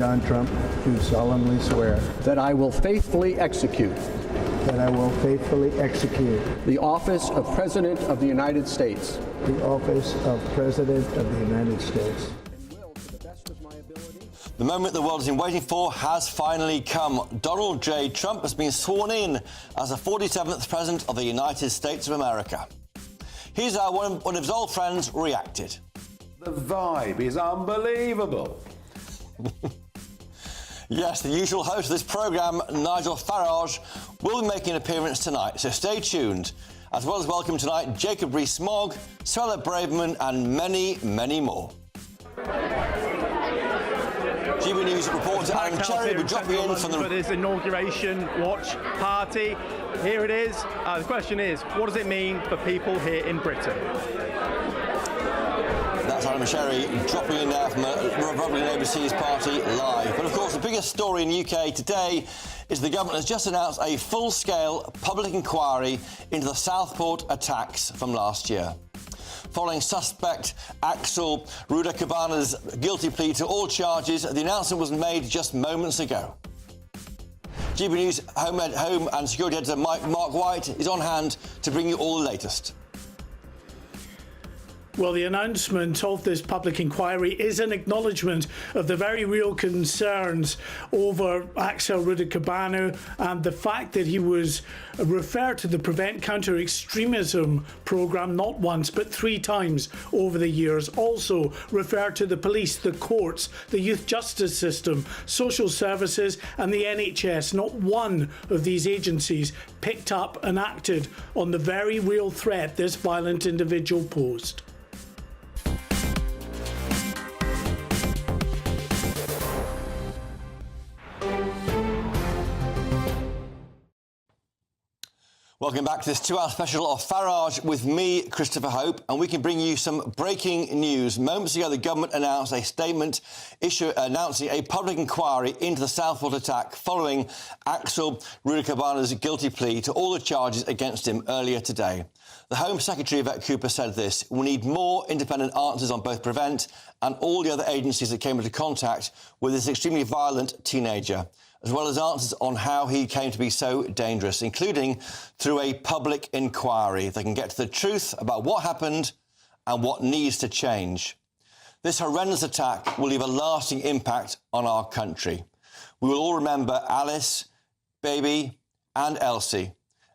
Donald Trump, do solemnly swear that I will faithfully execute the office of President of the United States the office of President of the United States. and will, to the best of my ability, The moment the world has been waiting for has finally come. Donald J. Trump has been sworn in as the 47th President of the United States of America. Here's how one of his old friends reacted. The vibe is unbelievable. Yes, the usual host of this programme, Nigel Farage, will be making an appearance tonight, so stay tuned. As well as welcome tonight Jacob Rees-Mogg, Suella Braverman and many, many more. GBNews reporter Alan Cherry will drop you in from for this inauguration watch party. Here it is. The question is, what does it mean for people here in Britain? That's Alan Cherry dropping in there from a Republican overseas party live. But of course, the biggest story in the UK today is the government has just announced a full-scale public inquiry into the Southport attacks from last year. Following suspect Axel Rudakabana's guilty plea to all charges, the announcement was made just moments ago. GBNews Home and Security Editor Mark White is on hand to bring you all the latest. Well, the announcement of this public inquiry is an acknowledgement of the very real concerns over Axel Rudakabana and the fact that he was referred to the Prevent Counter-Extremism programme not once but 3 times over the years. Also referred to the police, the courts, the youth justice system, social services and the NHS. Not one of these agencies picked up and acted on the very real threat this violent individual posed. Welcome back to this 2-hour special of Farage with me, Christopher Hope, and we can bring you some breaking news. Moments ago, the government announced a statement announcing a public inquiry into the Southport attack following Axel Rudakabana's guilty plea to all the charges against him earlier today. The Home Secretary, Yvette Cooper, said this: "We need more independent answers on both Prevent and all the other agencies that came into contact with this extremely violent teenager, as well as answers on how he came to be so dangerous, including through a public inquiry that can get to the truth about what happened and what needs to change. This horrendous attack will leave a lasting impact on our country. We will all remember Alice, Baby and Elsie,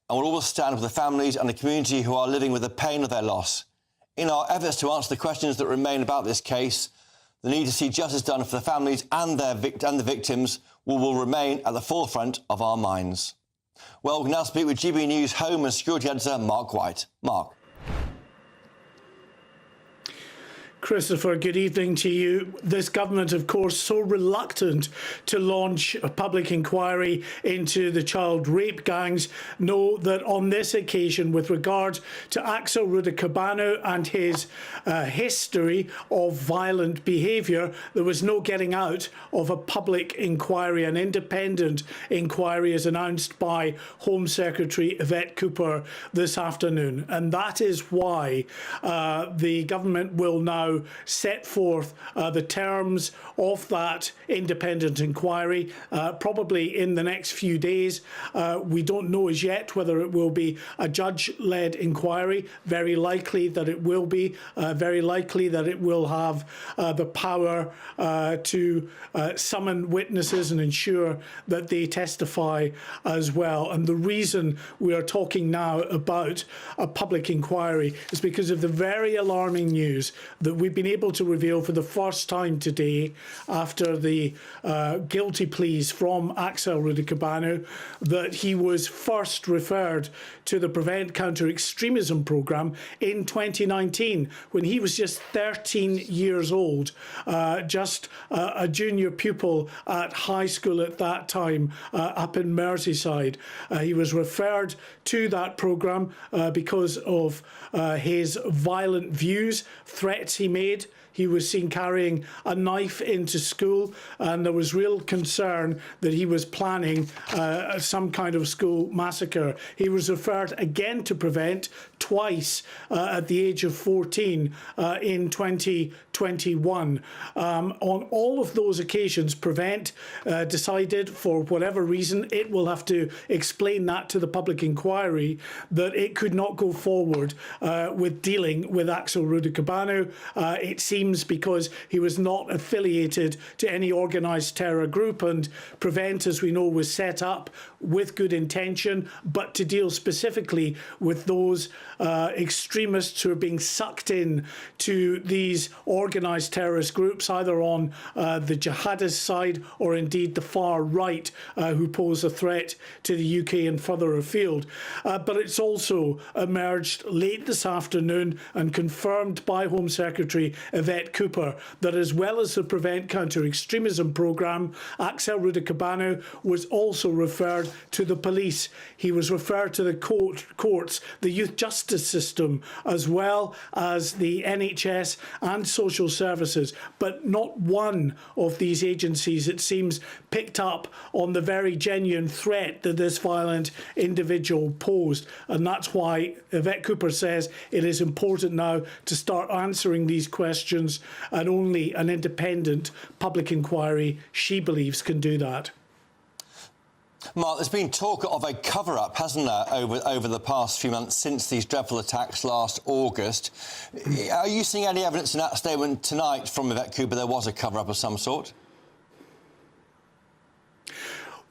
and we'll always stand with the families and the community who are living with the pain of their loss. In our efforts to answer the questions that remain about this case, the need to see justice done for the families and the victims will remain at the forefront of our minds." Well, we can now speak with GB News Home and Security Editor Mark White. Mark. Christopher, good evening to you. This government, of course, so reluctant to launch a public inquiry into the child rape gangs, know that on this occasion, with regard to Axel Rudakabana and his history of violent behaviour, there was no getting out of a public inquiry, an independent inquiry, as announced by Home Secretary Yvette Cooper this afternoon. And that is why the government will now set forth the terms of that independent inquiry, probably in the next few days. We don't know as yet whether it will be a judge-led inquiry. Very likely that it will be. Very likely that it will have the power to summon witnesses and ensure that they testify as well. And the reason we are talking now about a public inquiry is because of the very alarming news that we've been able to reveal for the first time today, after the guilty pleas from Axel Rudakabana, that he was first referred to the Prevent Counter-Extremism programme in 2019, when he was just 13 years old, just a junior pupil at high school at that time, up in Merseyside. He was referred to that programme because of his violent views, threats he made. He was seen carrying a knife into school, and there was real concern that he was planning some kind of school massacre. He was referred again to Prevent twice at the age of 14 in 2021. On all of those occasions, Prevent decided, for whatever reason, it will have to explain that to the public inquiry, that it could not go forward with dealing with Axel Rudikabanu. It seems because he was not affiliated to any organised terror group, and Prevent, as we know, was set up with good intention, but to deal specifically with those extremists who are being sucked in to these organised terrorist groups, either on the jihadist side or indeed the far right, who pose a threat to the UK and further afield. But it's also emerged late this afternoon and confirmed by Home Secretary Yvette Cooper that, as well as the Prevent Counter-Extremism programme, Axel Rudikabanu was also referred to the police. He was referred to the courts, the youth justice system, as well as the NHS and social services. But not one of these agencies, it seems, picked up on the very genuine threat that this violent individual posed. And that's why Yvette Cooper says it is important now to start answering these questions, and only an independent public inquiry, she believes, can do that. Mark, there's been talk of a cover-up, hasn't there, over the past few months since these dreadful attacks last August. Are you seeing any evidence in that statement tonight from Yvette Cooper there was a cover-up of some sort?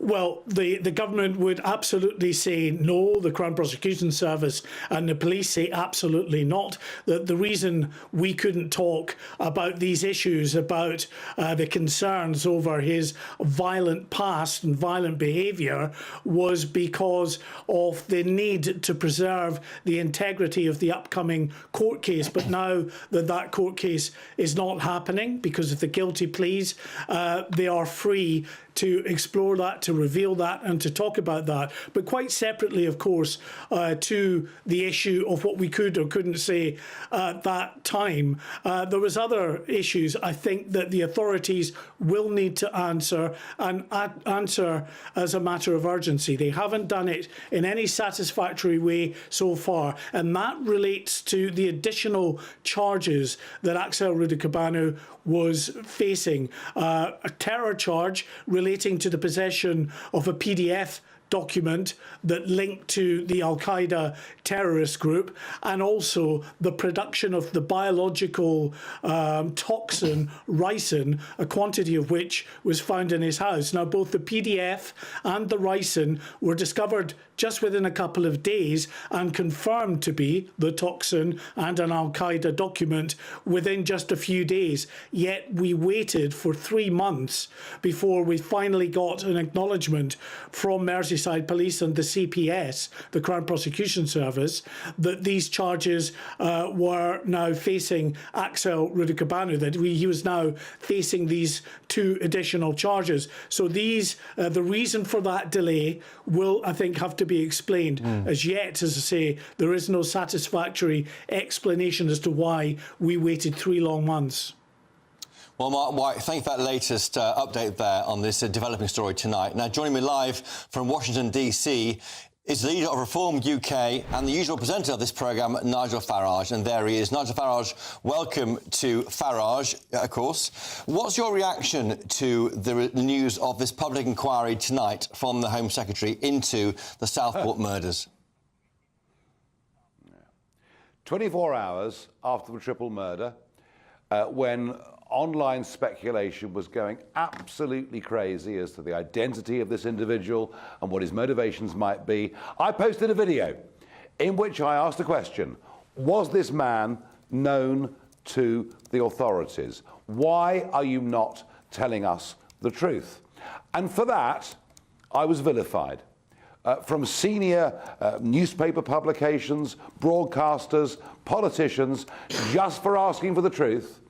Well, the government would absolutely say no. The Crown Prosecution Service and the police say absolutely not. The reason we couldn't talk about these issues, about the concerns over his violent past and violent behaviour, was because of the need to preserve the integrity of the upcoming court case. But now that court case is not happening because of the guilty pleas, they are free to explore that, to reveal that, and to talk about that. But quite separately, of course, to the issue of what we could or couldn't say at that time, there was other issues I think that the authorities will need to answer, and answer as a matter of urgency. They haven't done it in any satisfactory way so far, and that relates to the additional charges that Axel Rudikabanu was facing. A terror charge relating to the possession of a PDF document that linked to the Al-Qaeda terrorist group, and also the production of the biological toxin ricin, a quantity of which was found in his house. Now, both the PDF and the ricin were discovered just within a couple of days and confirmed to be the toxin and an Al-Qaeda document within just a few days. Yet we waited for 3 months before we finally got an acknowledgement from Merseyside Police and the CPS, the Crown Prosecution Service, that these charges were now facing Axel Rudikabanu, that he was now facing these 2 additional charges. So these, the reason for that delay will, I think, have to be explained. As yet, as I say, there is no satisfactory explanation as to why we waited 3 long months. Well, Mark White, thank you for that latest update there on this developing story tonight. Now, joining me live from Washington, D.C., is the leader of Reform UK and the usual presenter of this programme, Nigel Farage. And there he is. Nigel Farage, welcome to Farage, of course. What's your reaction to the news of this public inquiry tonight from the Home Secretary into the Southport murders? 24 hours after the triple murder, when online speculation was going absolutely crazy as to the identity of this individual and what his motivations might be, I posted a video in which I asked the question, was this man known to the authorities? Why are you not telling us the truth? And for that, I was vilified. From senior newspaper publications, broadcasters, politicians, just for asking for the truth.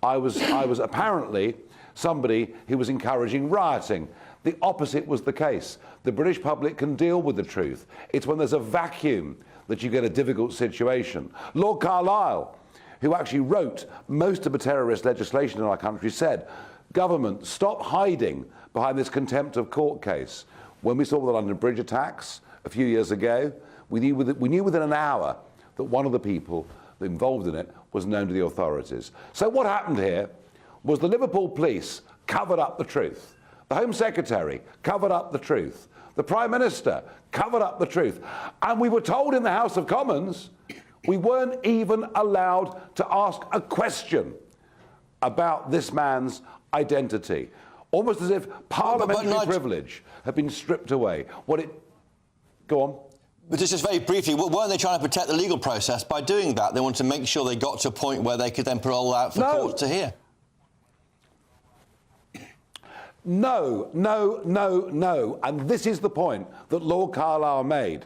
I was apparently somebody who was encouraging rioting. The opposite was the case. The British public can deal with the truth. It's when there's a vacuum that you get a difficult situation. Lord Carlisle, who actually wrote most of the terrorist legislation in our country, said, government, stop hiding behind this contempt of court case. When we saw the London Bridge attacks a few years ago, we knew within an hour that one of the people involved in it was known to the authorities. So what happened here was the Liverpool police covered up the truth. The Home Secretary covered up the truth. The Prime Minister covered up the truth. And we were told in the House of Commons we weren't even allowed to ask a question about this man's identity. Almost as if parliamentary privilege had been stripped away. Go on. But just very briefly, weren't they trying to protect the legal process by doing that? They wanted to make sure they got to a point where they could then put all out for court to hear. No. And this is the point that Lord Carlisle made.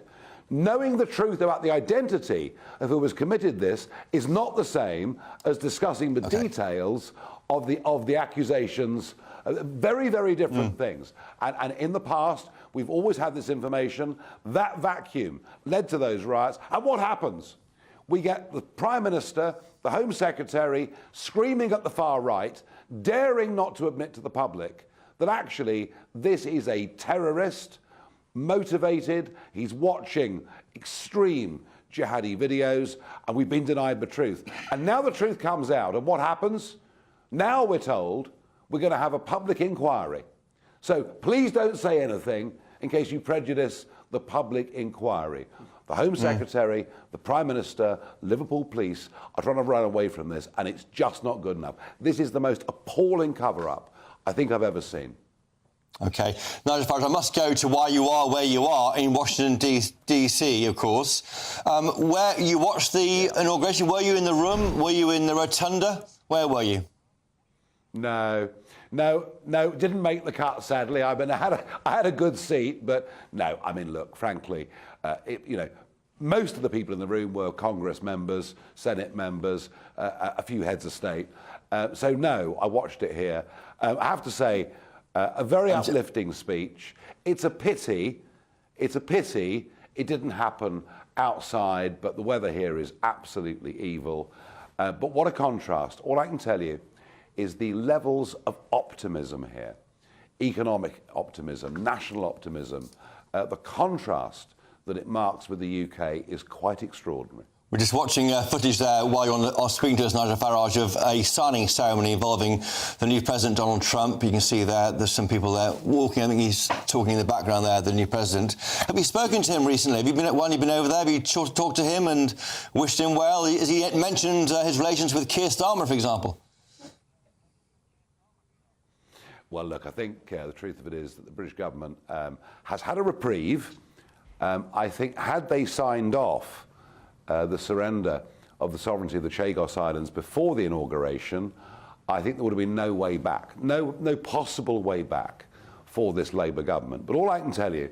Knowing the truth about the identity of who has committed this is not the same as discussing the details of the accusations. Very, very different things. And in the past, we've always had this information. That vacuum led to those riots. And what happens? We get the Prime Minister, the Home Secretary, screaming at the far right, daring not to admit to the public that actually this is a terrorist, motivated, he's watching extreme jihadi videos, and we've been denied the truth. And now the truth comes out, and what happens? Now we're told we're going to have a public inquiry. So please don't say anything in case you prejudice the public inquiry. The Home Secretary, the Prime Minister, Liverpool police are trying to run away from this, and it's just not good enough. This is the most appalling cover-up I think I've ever seen. OK. Nigel Farage, I must go to why you are where you are in Washington, D.C., of course. Where you watched the inauguration, were you in the room? Were you in the rotunda? Where were you? No, didn't make the cut, sadly. I mean, I had a good seat, but no, I mean, look, frankly, most of the people in the room were Congress members, Senate members, a few heads of state. So no, I watched it here. I have to say, a very uplifting speech. It's a pity it didn't happen outside, but the weather here is absolutely evil. But what a contrast. All I can tell you is the levels of optimism here, economic optimism, national optimism, the contrast that it marks with the UK is quite extraordinary. We're just watching footage there while you're on speaking to us, Nigel Farage, of a signing ceremony involving the new President, Donald Trump. You can see there's some people there walking. I think he's talking in the background there, the new President. Have you spoken to him recently? Have you been you've been over there? Have you talked to him and wished him well? Has he mentioned his relations with Keir Starmer, for example? Well, look, I think the truth of it is that the British government has had a reprieve. I think had they signed off the surrender of the sovereignty of the Chagos Islands before the inauguration, I think there would have been no way back, no possible way back for this Labour government. But all I can tell you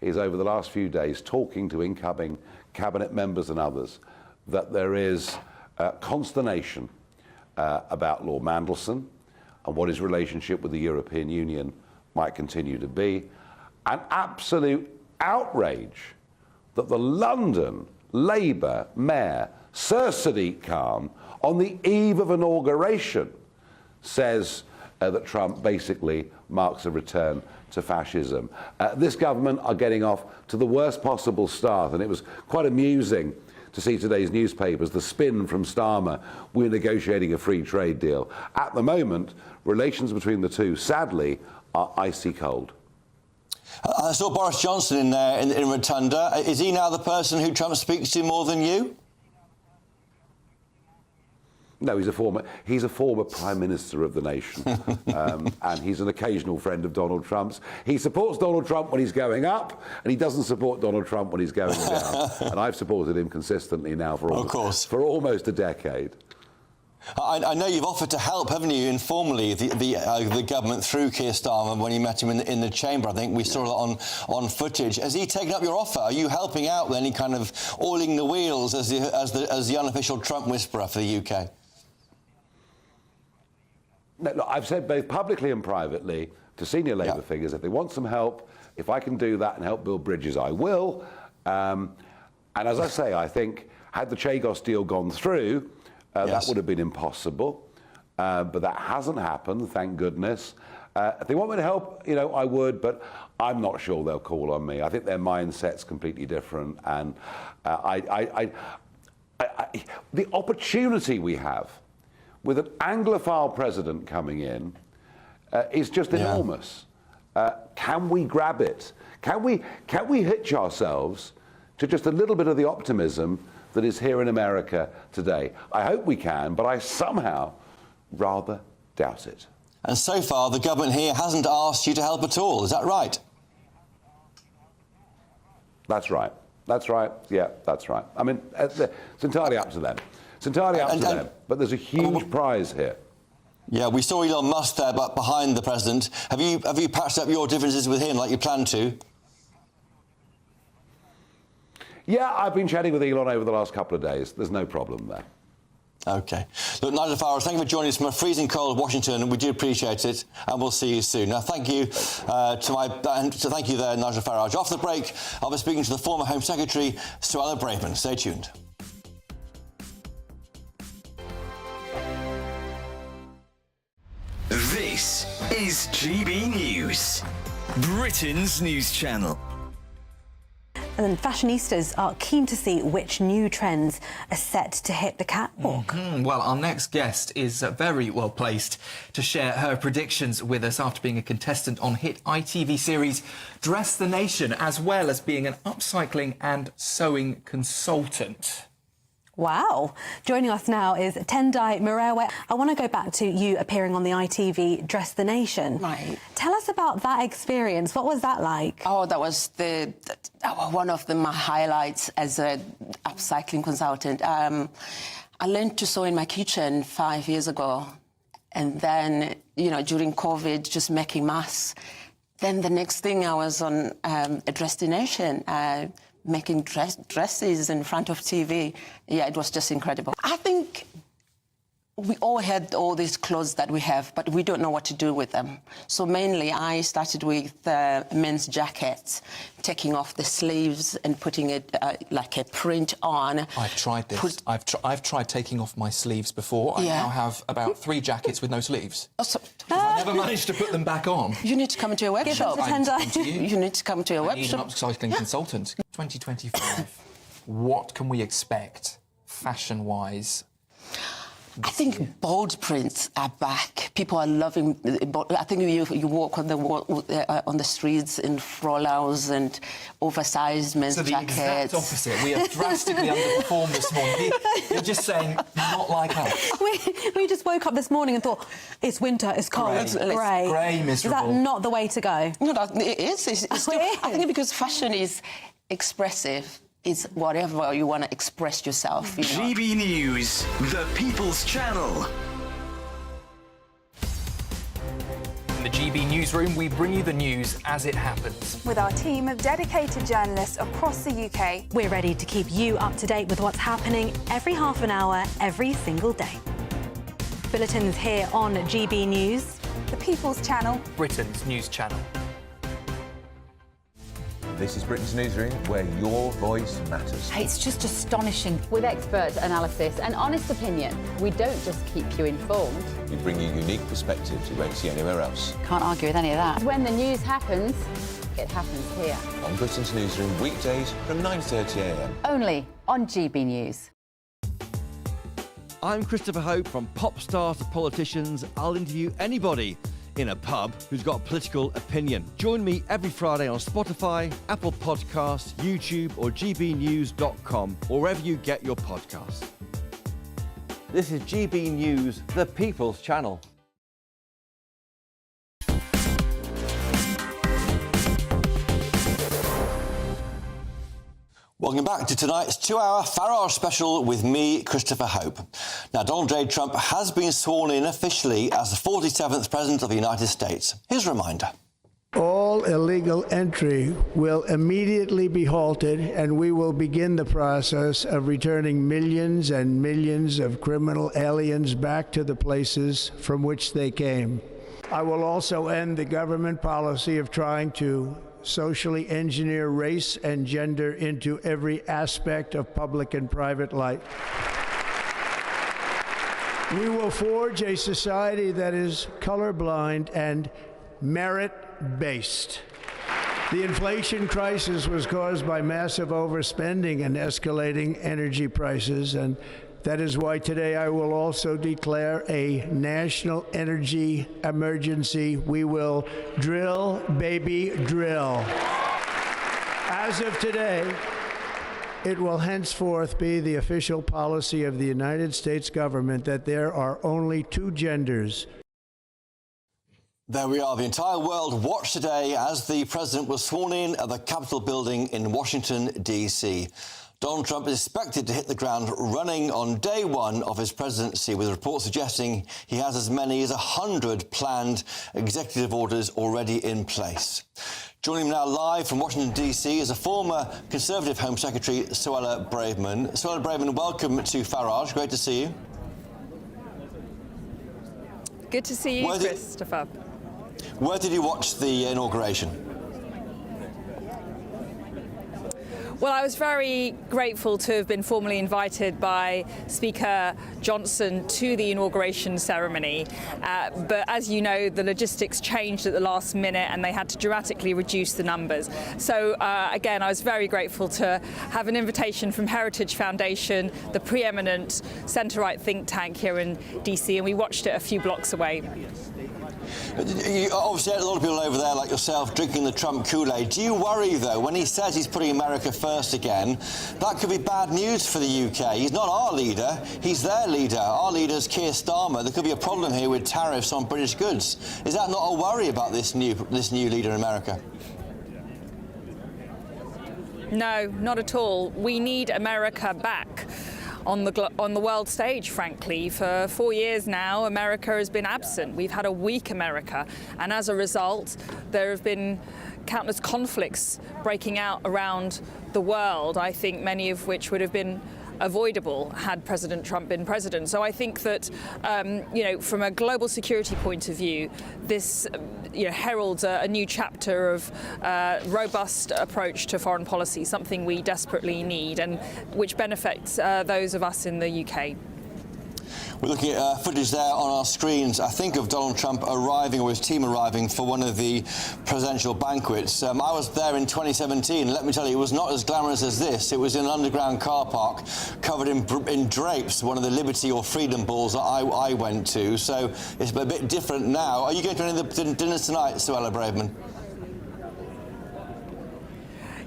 is over the last few days, talking to incoming cabinet members and others, that there is consternation about Lord Mandelson and what his relationship with the European Union might continue to be, an absolute outrage that the London Labour Mayor, Sir Sadiq Khan, on the eve of inauguration, says that Trump basically marks a return to fascism. This government are getting off to the worst possible start, and it was quite amusing to see today's newspapers, the spin from Starmer, we're negotiating a free trade deal. At the moment, relations between the two, sadly, are icy cold. I saw Boris Johnson in there in Rotunda. Is he now the person who Trump speaks to more than you? No, he's a former Prime Minister of the nation, and he's an occasional friend of Donald Trump's. He supports Donald Trump when he's going up, and he doesn't support Donald Trump when he's going down. And I've supported him consistently now for almost a decade. I know you've offered to help, haven't you, informally, the government through Keir Starmer when you met him in the chamber. I think we saw that on footage. Has he taken up your offer? Are you helping out with any kind of oiling the wheels as the unofficial Trump whisperer for the UK? No, look, I've said both publicly and privately to senior Labour figures, if they want some help, if I can do that and help build bridges, I will. And as I say, I think had the Chagos deal gone through, that would have been impossible. But that hasn't happened, thank goodness. If they want me to help, I would, but I'm not sure they'll call on me. I think their mindset's completely different. And the opportunity we have with an Anglophile president coming in is just enormous. Can we grab it? Can we hitch ourselves to just a little bit of the optimism that is here in America today? I hope we can, but I somehow rather doubt it. And so far, the government here hasn't asked you to help at all. Is that right? That's right. That's right. Yeah, that's right. I mean, it's entirely up to them. It's entirely up to them. But there's a huge prize here. Yeah, we saw Elon Musk there, but behind the president. Have you patched up your differences with him like you planned to? Yeah, I've been chatting with Elon over the last couple of days. There's no problem there. OK. Look, Nigel Farage, thank you for joining us from a freezing cold Washington. We do appreciate it, and we'll see you soon. Now, thank you thank you there, Nigel Farage. After the break, I'll be speaking to the former Home Secretary, Suella Braverman. Stay tuned. This is GB News, Britain's news channel. And fashionistas are keen to see which new trends are set to hit the catwalk. Well, our next guest is very well placed to share her predictions with us after being a contestant on hit ITV series Dress the Nation, as well as being an upcycling and sewing consultant. Wow. Joining us now is Tendai Murewe. I want to go back to you appearing on the ITV Dress the Nation. Right. Tell us about that experience. What was that like? Oh, that was one of my highlights as a upcycling consultant. I learned to sew in my kitchen 5 years ago. And then, during COVID, just making masks. Then the next thing I was on a Dress the Nation, making dresses in front of TV. Yeah, it was just incredible. I think we all had all these clothes that we have, but we don't know what to do with them. So mainly I started with men's jackets, taking off the sleeves and putting it like a print on. I've tried this. I've tried taking off my sleeves before. I now have about 3 jackets with no sleeves. Oh, so, I never managed to put them back on. You need to come to a workshop. You need to come to a I need an workshop. upcycling consultant. 2025. What can we expect, fashion-wise? I think bold prints are back. People are loving. I think you walk on the streets in frollals and oversized men's So the jackets. exact opposite. We have drastically underperformed this morning. You're just saying, not like us. We just woke up this morning and thought, it's winter, it's cold, it's grey. Grey, miserable. Is that not the way to go? No, it is. It's still, I think because fashion is expressive. It's whatever you want to express yourself. GB News, the People's Channel. In the GB newsroom, we bring you the news as it happens. With our team of dedicated journalists across the UK. We're ready to keep you up to date with what's happening every half an hour, every single day. Bulletins here on GB News. The People's Channel. Britain's news channel. This is Britain's Newsroom, where your voice matters. It's just astonishing. With expert analysis and honest opinion, we don't just keep you informed. We bring you unique perspectives you won't see anywhere else. Can't argue with any of that. When the news happens, it happens here. On Britain's Newsroom, weekdays from 9:30 a.m. Only on GB News. I'm Christopher Hope. From pop stars to politicians, I'll interview anybody in a pub who's got a political opinion. Join me every Friday on Spotify, Apple Podcasts, YouTube or gbnews.com, or wherever you get your podcasts. This is GB News, the People's Channel. Welcome back to tonight's 2-hour Farage special with me, Christopher Hope. Now, Donald J. Trump has been sworn in officially as the 47th President of the United States. Here's a reminder. All illegal entry will immediately be halted, and we will begin the process of returning millions and millions of criminal aliens back to the places from which they came. I will also end the government policy of trying to socially engineer race and gender into every aspect of public and private life. We will forge a society that is colorblind and merit-based. The inflation crisis was caused by massive overspending and escalating energy prices, and that is why today I will also declare a national energy emergency. We will drill, baby, drill. As of today, it will henceforth be the official policy of the United States government that there are only two genders. There we are. The entire world watched today as the president was sworn in at the Capitol building in Washington, D.C. Donald Trump is expected to hit the ground running on day one of his presidency, with reports suggesting he has as many as 100 planned executive orders already in place. Joining me now live from Washington, D.C. is a former Conservative Home Secretary, Suella Braverman. Suella Braverman, welcome to Farage. Great to see you. Good to see you, Christopher. Where did you watch the inauguration? Well, I was very grateful to have been formally invited by Speaker Johnson to the inauguration ceremony. But as you know, the logistics changed at the last minute and they had to dramatically reduce the numbers. So again, I was very grateful to have an invitation from Heritage Foundation, the preeminent centre-right think tank here in DC, and we watched it a few blocks away. You obviously had a lot of people over there like yourself drinking the Trump Kool-Aid. Do you worry, though, when he says he's putting America first again, that could be bad news for the UK? He's not our leader, he's their leader. Our leader's Keir Starmer. There could be a problem here with tariffs on British goods. Is that not a worry about this new leader in America? No, not at all. We need America back on the world stage, frankly. For 4 years now, America has been absent. We've had a weak America, and as a result, there have been countless conflicts breaking out around the world, I think many of which would have been avoidable had President Trump been president. So I think that, from a global security point of view, this heralds a new chapter of robust approach to foreign policy, something we desperately need and which benefits those of us in the UK. We're looking at footage there on our screens, I think, of Donald Trump arriving, or his team arriving, for one of the presidential banquets. I was there in 2017. Let me tell you, it was not as glamorous as this. It was in an underground car park covered in drapes, one of the Liberty or Freedom balls that I went to. So it's a bit different now. Are you going to any of the dinners tonight, Suella Braverman?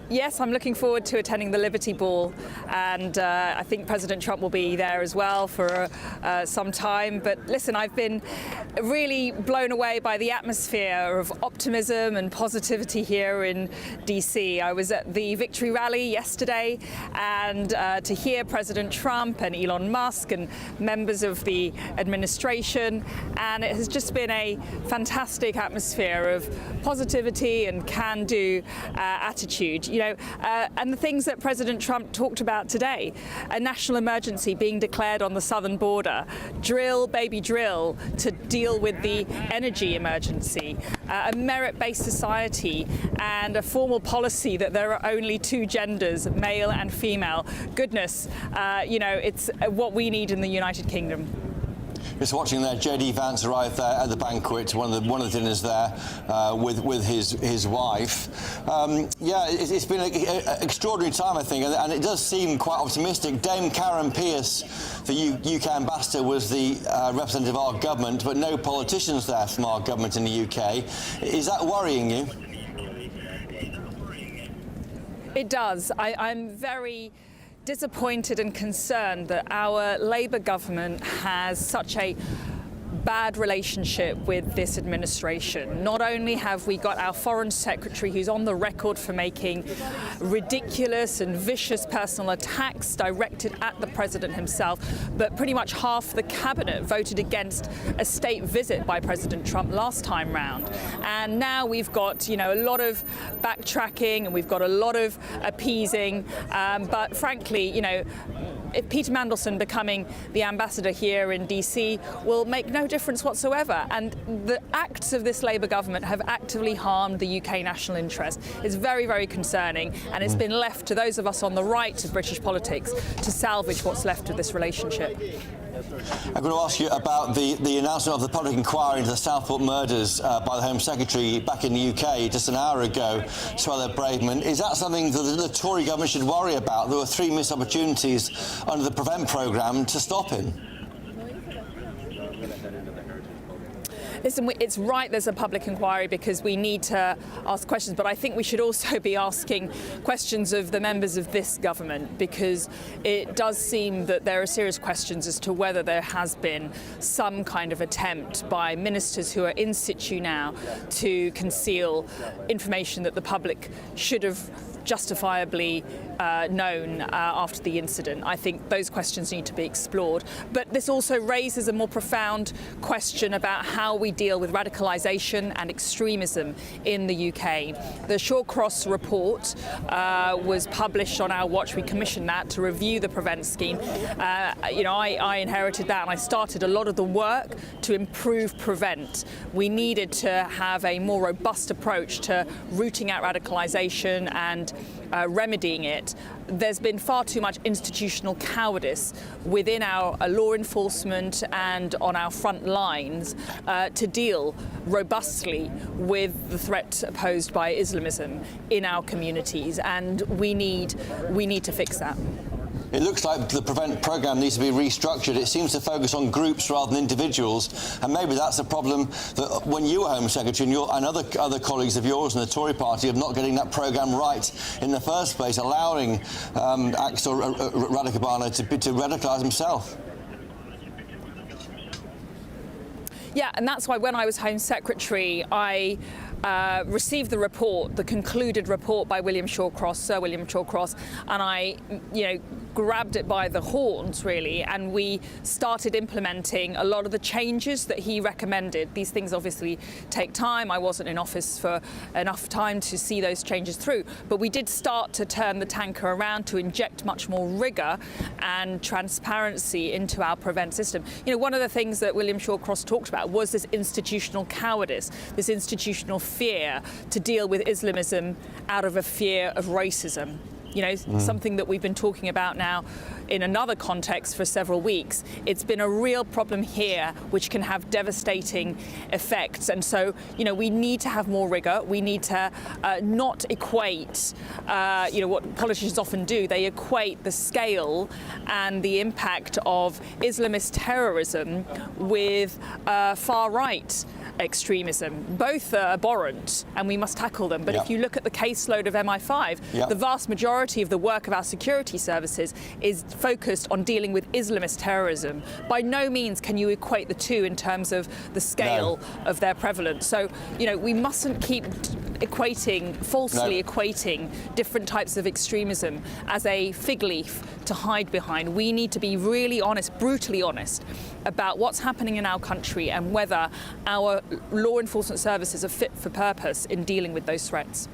Yes, I'm looking forward to attending the Liberty Ball, and I think President Trump will be there as well for some time. But listen, I've been really blown away by the atmosphere of optimism and positivity here in DC. I was at the Victory Rally yesterday, and to hear President Trump and Elon Musk and members of the administration, and it has just been a fantastic atmosphere of positivity and can-do attitude. And the things that President Trump talked about today, a national emergency being declared on the southern border, drill, baby, drill, to deal with the energy emergency, a merit-based society, and a formal policy that there are only two genders, male and female. Goodness, it's what we need in the United Kingdom. Just watching there, J.D. Vance arrived there at the banquet, one of the dinners there, with his wife. It's been an extraordinary time, I think, and it does seem quite optimistic. Dame Karen Pierce, the UK ambassador, was the representative of our government, but no politicians there from our government in the UK. Is that worrying you? It does. I'm very disappointed and concerned that our Labour government has such a bad relationship with this administration. Not only have we got our Foreign Secretary, who's on the record for making ridiculous and vicious personal attacks directed at the President himself, but pretty much half the cabinet voted against a state visit by President Trump last time round. And now we've got, a lot of backtracking and we've got a lot of appeasing. But frankly, if Peter Mandelson becoming the ambassador here in DC will make no difference whatsoever. And the acts of this Labour government have actively harmed the UK national interest. It's very, very concerning, and it's been left to those of us on the right of British politics to salvage what's left of this relationship. I'm going to ask you about the announcement of the public inquiry into the Southport murders by the Home Secretary back in the UK just an hour ago, Suella Braverman. Is that something that the Tory government should worry about? There were 3 missed opportunities under the Prevent programme to stop him. Listen, it's right there's a public inquiry because we need to ask questions, but I think we should also be asking questions of the members of this government, because it does seem that there are serious questions as to whether there has been some kind of attempt by ministers who are in situ now to conceal information that the public should have justifiably known after the incident. I think those questions need to be explored. But this also raises a more profound question about how we deal with radicalisation and extremism in the UK. The Shawcross report was published on our watch. We commissioned that to review the Prevent scheme. I inherited that and I started a lot of the work to improve Prevent. We needed to have a more robust approach to rooting out radicalisation and remedying it. There's been far too much institutional cowardice within our law enforcement and on our front lines to deal robustly with the threat posed by Islamism in our communities, and we need to fix that. It looks like the Prevent programme needs to be restructured. It seems to focus on groups rather than individuals, and maybe that's the problem that when you were Home Secretary and other colleagues of yours in the Tory party of not getting that programme right in the first place, allowing Axel Radicabana to radicalise himself. Yeah, and that's why when I was Home Secretary, I received the report, the concluded report by Sir William Shawcross, and I, grabbed it by the horns, really, and we started implementing a lot of the changes that he recommended. These things obviously take time. I wasn't in office for enough time to see those changes through, but we did start to turn the tanker around to inject much more rigour and transparency into our Prevent system. One of the things that William Shawcross talked about was this institutional cowardice, this institutional fear to deal with Islamism out of a fear of racism. Something that we've been talking about now in another context for several weeks. It's been a real problem here, which can have devastating effects. And so, we need to have more rigour. We need to not equate, what politicians often do. They equate the scale and the impact of Islamist terrorism with far-right extremism. Both are abhorrent and we must tackle them. But if you look at the caseload of MI5, the vast majority of the work of our security services is focused on dealing with Islamist terrorism. By no means can you equate the two in terms of the scale of their prevalence. So, we mustn't keep falsely equating different types of extremism as a fig leaf to hide behind. We need to be really honest, brutally honest, about what's happening in our country and whether our law enforcement services are fit for purpose in dealing with those threats.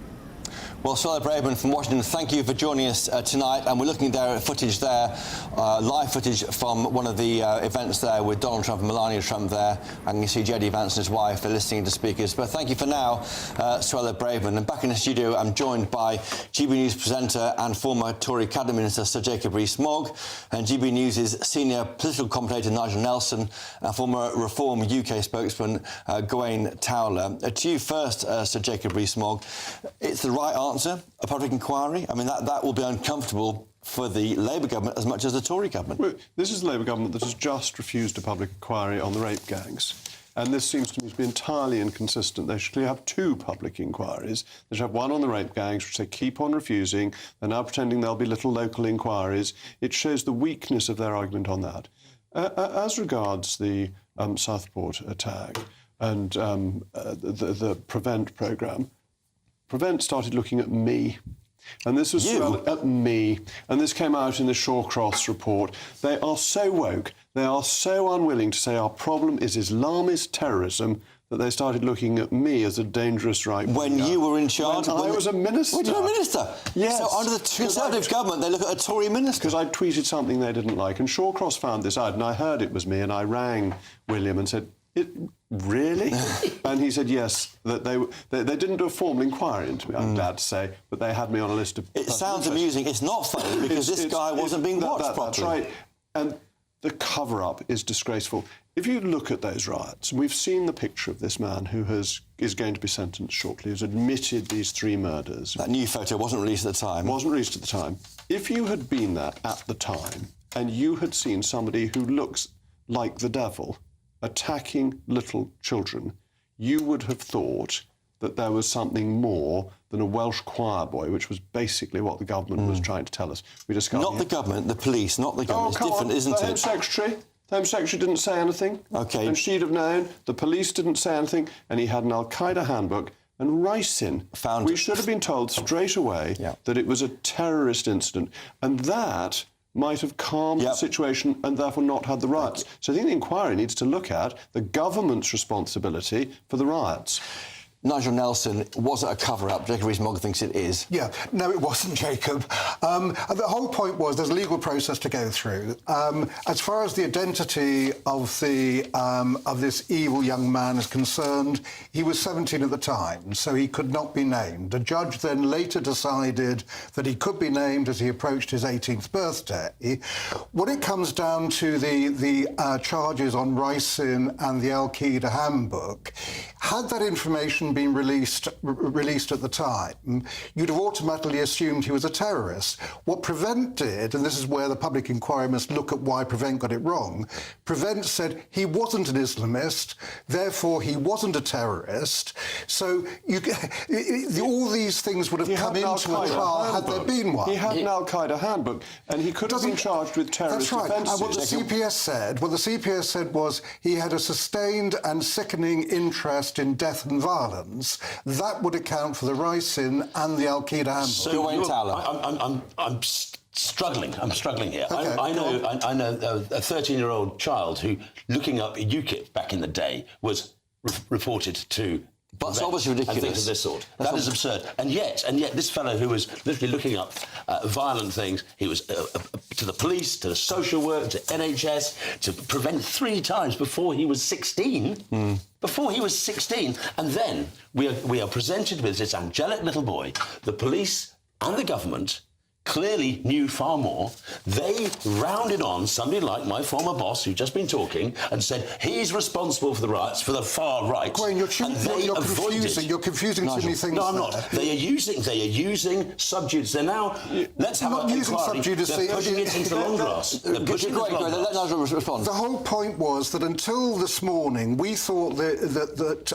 Well, Suella Braverman from Washington, thank you for joining us tonight. And we're looking there at footage there, live footage from one of the events there with Donald Trump and Melania Trump there. And you see J.D. Vance and his wife are listening to speakers. But thank you for now, Suella Braverman. And back in the studio, I'm joined by GBNews presenter and former Tory Cabinet Minister Sir Jacob Rees-Mogg, and GBNews' senior political commentator Nigel Nelson, and former Reform UK spokesman Gawain Towler. To you first, Sir Jacob Rees-Mogg. It's the right answer, a public inquiry? I mean, that will be uncomfortable for the Labour government as much as the Tory government. Well, this is the Labour government that has just refused a public inquiry on the rape gangs. And this seems to me to be entirely inconsistent. They should have 2 public inquiries. They should have one on the rape gangs, which they keep on refusing. They're now pretending there'll be little local inquiries. It shows the weakness of their argument on that. As regards the Southport attack and the Prevent programme, Prevent started looking at me. And this was at me. And this came out in the Shawcross report. They are so woke, they are so unwilling to say our problem is Islamist terrorism that they started looking at me as a dangerous right-winger. When you were in charge? When I was a minister. When you were a minister? Yes. So under the Conservative government, they look at a Tory minister? Because I tweeted something they didn't like. And Shawcross found this out, and I heard it was me, and I rang William and said, really? And he said yes, that they didn't do a formal inquiry into me, I'm glad to say, but they had me on a list of... It sounds amusing. It's not funny because this guy wasn't being watched properly. That's right. And the cover-up is disgraceful. If you look at those riots, we've seen the picture of this man who is going to be sentenced shortly, who's admitted these 3 murders. That new photo wasn't released at the time. Wasn't released at the time. If you had been there at the time and you had seen somebody who looks like the devil attacking little children, you would have thought that there was something more than a Welsh choir boy, which was basically what the government was trying to tell us. We discovered not the government, the police, not the government. It's different, isn't it? The Home Secretary. The Home Secretary didn't say anything. OK. And she'd have known. The police didn't say anything. And he had an Al-Qaeda handbook. And Ricin, we should have been told straight away that it was a terrorist incident. And that might have calmed the situation and therefore not had the riots. So I think the inquiry needs to look at the government's responsibility for the riots. Nigel Nelson, was it a cover-up? Jacob Rees-Mogg thinks it is. Yeah, no, it wasn't, Jacob. The whole point was there's a legal process to go through. As far as the identity of this evil young man is concerned, he was 17 at the time, so he could not be named. The judge then later decided that he could be named as he approached his 18th birthday. When it comes down to the charges on Ricin and the Al-Qaeda handbook, had that information been released at the time, you'd have automatically assumed he was a terrorist. What Prevent did, and this is where the public inquiry must look at why Prevent got it wrong, Prevent said he wasn't an Islamist, therefore he wasn't a terrorist. So all these things would have come into a trial had there been one. He had an Al-Qaeda handbook, and he could have been charged with terrorist offences. That's right. And what the CPS said was he had a sustained and sickening interest in death and violence. That would account for the Ricin and the Al-Qaeda handbook. I'm struggling. I'm struggling here. Okay, I know a 13-year-old child who, looking up UKIP back in the day, was reported to. But it's obviously ridiculous. And things of this sort. That is absurd. And yet, this fellow who was literally looking up violent things, he was to the police, to the social work, to NHS, to Prevent 3 times before he was 16. Before he was 16. And then we are presented with this angelic little boy. The police and the government clearly knew far more. They rounded on somebody like my former boss, who'd just been talking, and said he's responsible for the riots for the far right. Graham, you're confusing too many things. No, I'm not. They are using subjudice. They're now. Let's have an inquiry. They're pushing it into the long grass. Let Nigel respond. The whole point was that until this morning, we thought that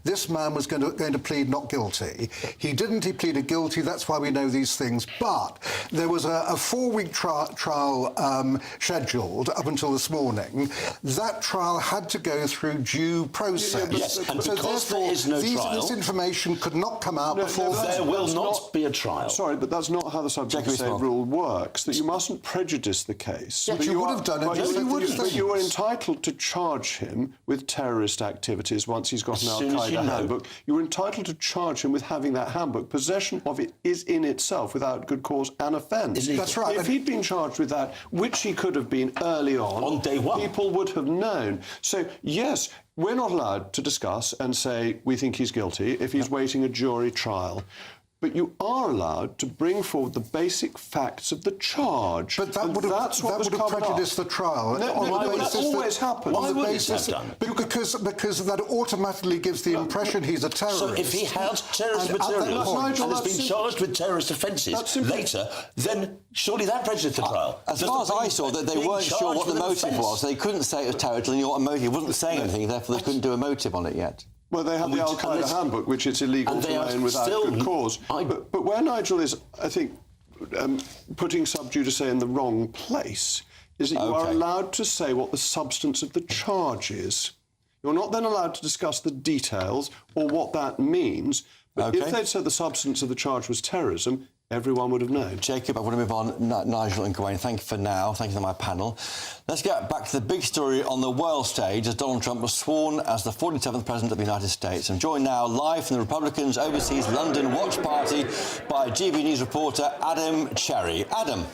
this man was going to plead not guilty. He didn't. He pleaded guilty. That's why we know these things. But there was a 4-week trial scheduled up until this morning. That trial had to go through due process. Yes, and so because there is no trial, this information could not come out before. There will not be a trial. Sorry, but that's not how the subject rule works. That you mustn't prejudice the case. But you would have done it. But you are entitled to charge him with terrorist activities once he's got an Al-Qaeda handbook. You're entitled to charge him with having that handbook. Possession of it is in itself, without good cause, an offence. That's right. If he'd been charged with that, which he could have been early on day one, people would have known. So, yes, we're not allowed to discuss and say we think he's guilty if he's waiting a jury trial. But you are allowed to bring forward the basic facts of the charge. But that would have prejudiced the trial. Why would that always happen? Why would it have done? Because that automatically gives the impression he's a terrorist. So if he had terrorist material and has been charged with terrorist offences later, then surely that prejudiced the trial. As far as I saw, that they weren't sure what the motive was. They couldn't say it was terror until they knew what a motive. He wasn't saying anything, therefore they couldn't do a motive on it yet. Well, they have the Al-Qaeda handbook, which it's illegal to own without good cause. But where Nigel is, I think, putting sub judice in the wrong place is that you are allowed to say what the substance of the charge is. You're not then allowed to discuss the details or what that means. But if they'd said the substance of the charge was terrorism, everyone would have known. Jacob, I want to move on. Nigel and Gawain, thank you for now. Thank you to my panel. Let's get back to the big story on the world stage as Donald Trump was sworn as the 47th President of the United States. I'm joined now live from the Republicans' Overseas London Watch Party by GBNews reporter Adam Cherry. Adam.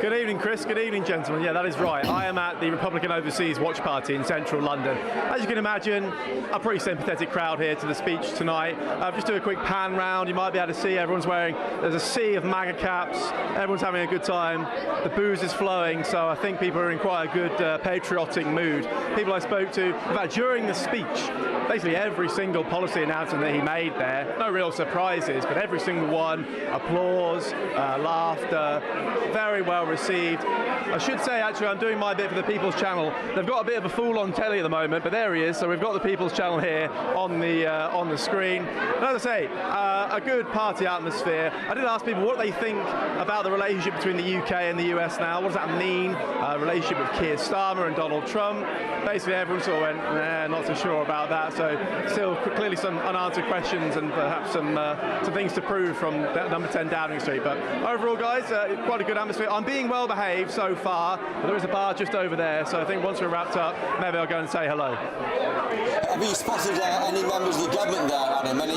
Good evening, Chris. Good evening, gentlemen. Yeah, that is right. I am at the Republican Overseas Watch Party in central London. As you can imagine, a pretty sympathetic crowd here to the speech tonight. Just do a quick pan round. You might be able to see everyone's there's a sea of MAGA caps. Everyone's having a good time. The booze is flowing, so I think people are in quite a good patriotic mood. People I spoke to, in fact, during the speech, basically every single policy announcement that he made there, no real surprises, but every single one, applause, laughter, very well received. I should say, actually, I'm doing my bit for the People's Channel. They've got a bit of a fool on telly at the moment, but there he is. So we've got the People's Channel here on the screen. And as I say, a good party atmosphere. I did ask people what they think about the relationship between the UK and the US now. What does that mean? Relationship with Keir Starmer and Donald Trump. Basically, everyone sort of went, nah, not so sure about that. So still clearly some unanswered questions and perhaps some things to prove from number 10 Downing Street. But overall, guys, quite a good atmosphere. I'm being well behaved so far. But there is a bar just over there, so I think once we're wrapped up, maybe I'll go and say hello. Have you spotted any members of the government there, Adam? Any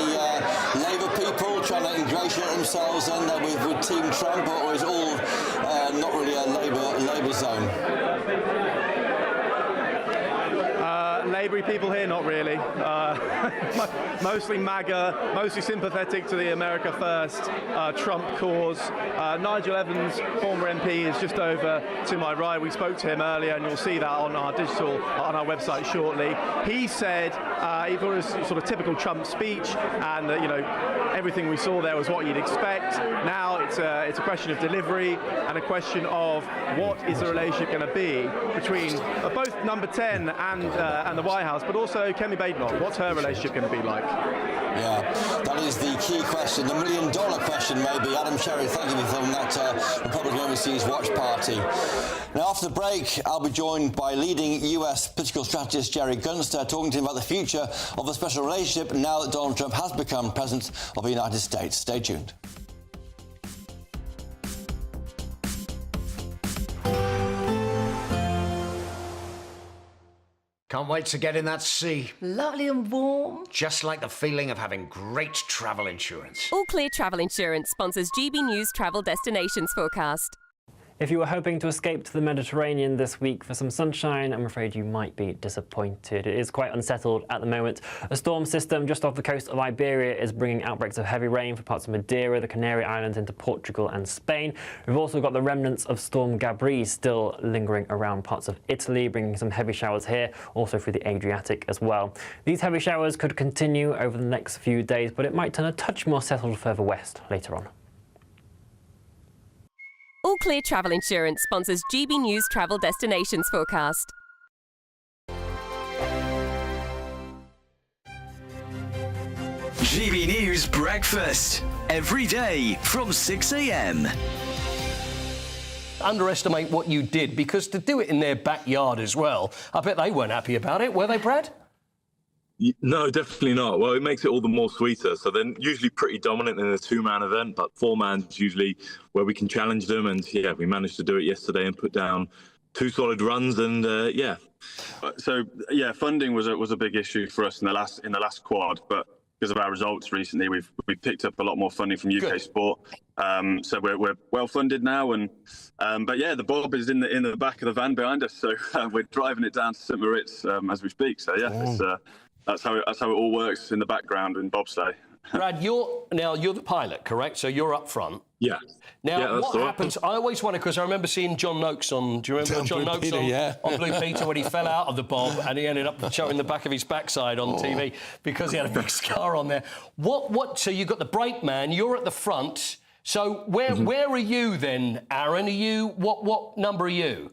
Labour people trying to ingratiate themselves in with Team Trump, or is it all not really a Labour zone? Labour people here, not really. Mostly MAGA, mostly sympathetic to the America First Trump cause. Nigel Evans, former MP, is just over to my right. We spoke to him earlier, and you'll see that on our website shortly. He said he thought it was sort of typical Trump speech, and that, you know, everything we saw there was what you'd expect. Now it's a question of delivery and a question of what is the relationship going to be between both number 10 and the White House, but also Kemi Badenoch. What's her relationship going to be like? Yeah, that is the key question, the million-dollar question maybe. Adam Sherry, thank you for filming that Republican Overseas Watch Party. Now, after the break, I'll be joined by leading US political strategist Jerry Gunster, talking to him about the future of the special relationship now that Donald Trump has become President of the United States. Stay tuned. Can't wait to get in that sea. Lovely and warm. Just like the feeling of having great travel insurance. All Clear Travel Insurance sponsors GBNews Travel Destinations Forecast. If you were hoping to escape to the Mediterranean this week for some sunshine, I'm afraid you might be disappointed. It is quite unsettled at the moment. A storm system just off the coast of Iberia is bringing outbreaks of heavy rain for parts of Madeira, the Canary Islands into Portugal and Spain. We've also got the remnants of Storm Gabrielle still lingering around parts of Italy, bringing some heavy showers here, also through the Adriatic as well. These heavy showers could continue over the next few days, but it might turn a touch more settled further west later on. All Clear Travel Insurance sponsors GBNews Travel Destinations Forecast. GB News Breakfast, every day from 6 a.m. Underestimate what you did, because to do it in their backyard as well, I bet they weren't happy about it, were they, Brad? No, definitely not. Well, it makes it all the more sweeter. So they're usually pretty dominant in a two-man event, but four-man's usually where we can challenge them. And yeah, we managed to do it yesterday and put down two solid runs. And yeah, so yeah, funding was a big issue for us in the last quad, but because of our results recently, we've picked up a lot more funding from UK Sport. So we're well funded now, and but yeah, the Bob is in the back of the van behind us, so we're driving it down to St Maritz as we speak. So yeah, it's, that's how it all works in the background in bobsleigh. Brad, you're the pilot, correct? So you're up front. Yeah. Now, what happens? I always wonder, because I remember seeing John Noakes on. Do you remember John Noakes on Blue Peter when he fell out of the Bob and he ended up showing the back of his backside on TV because he had a big scar on there? What? So you got the brake man. You're at the front. So where are you then, Aaron? Are you what number are you?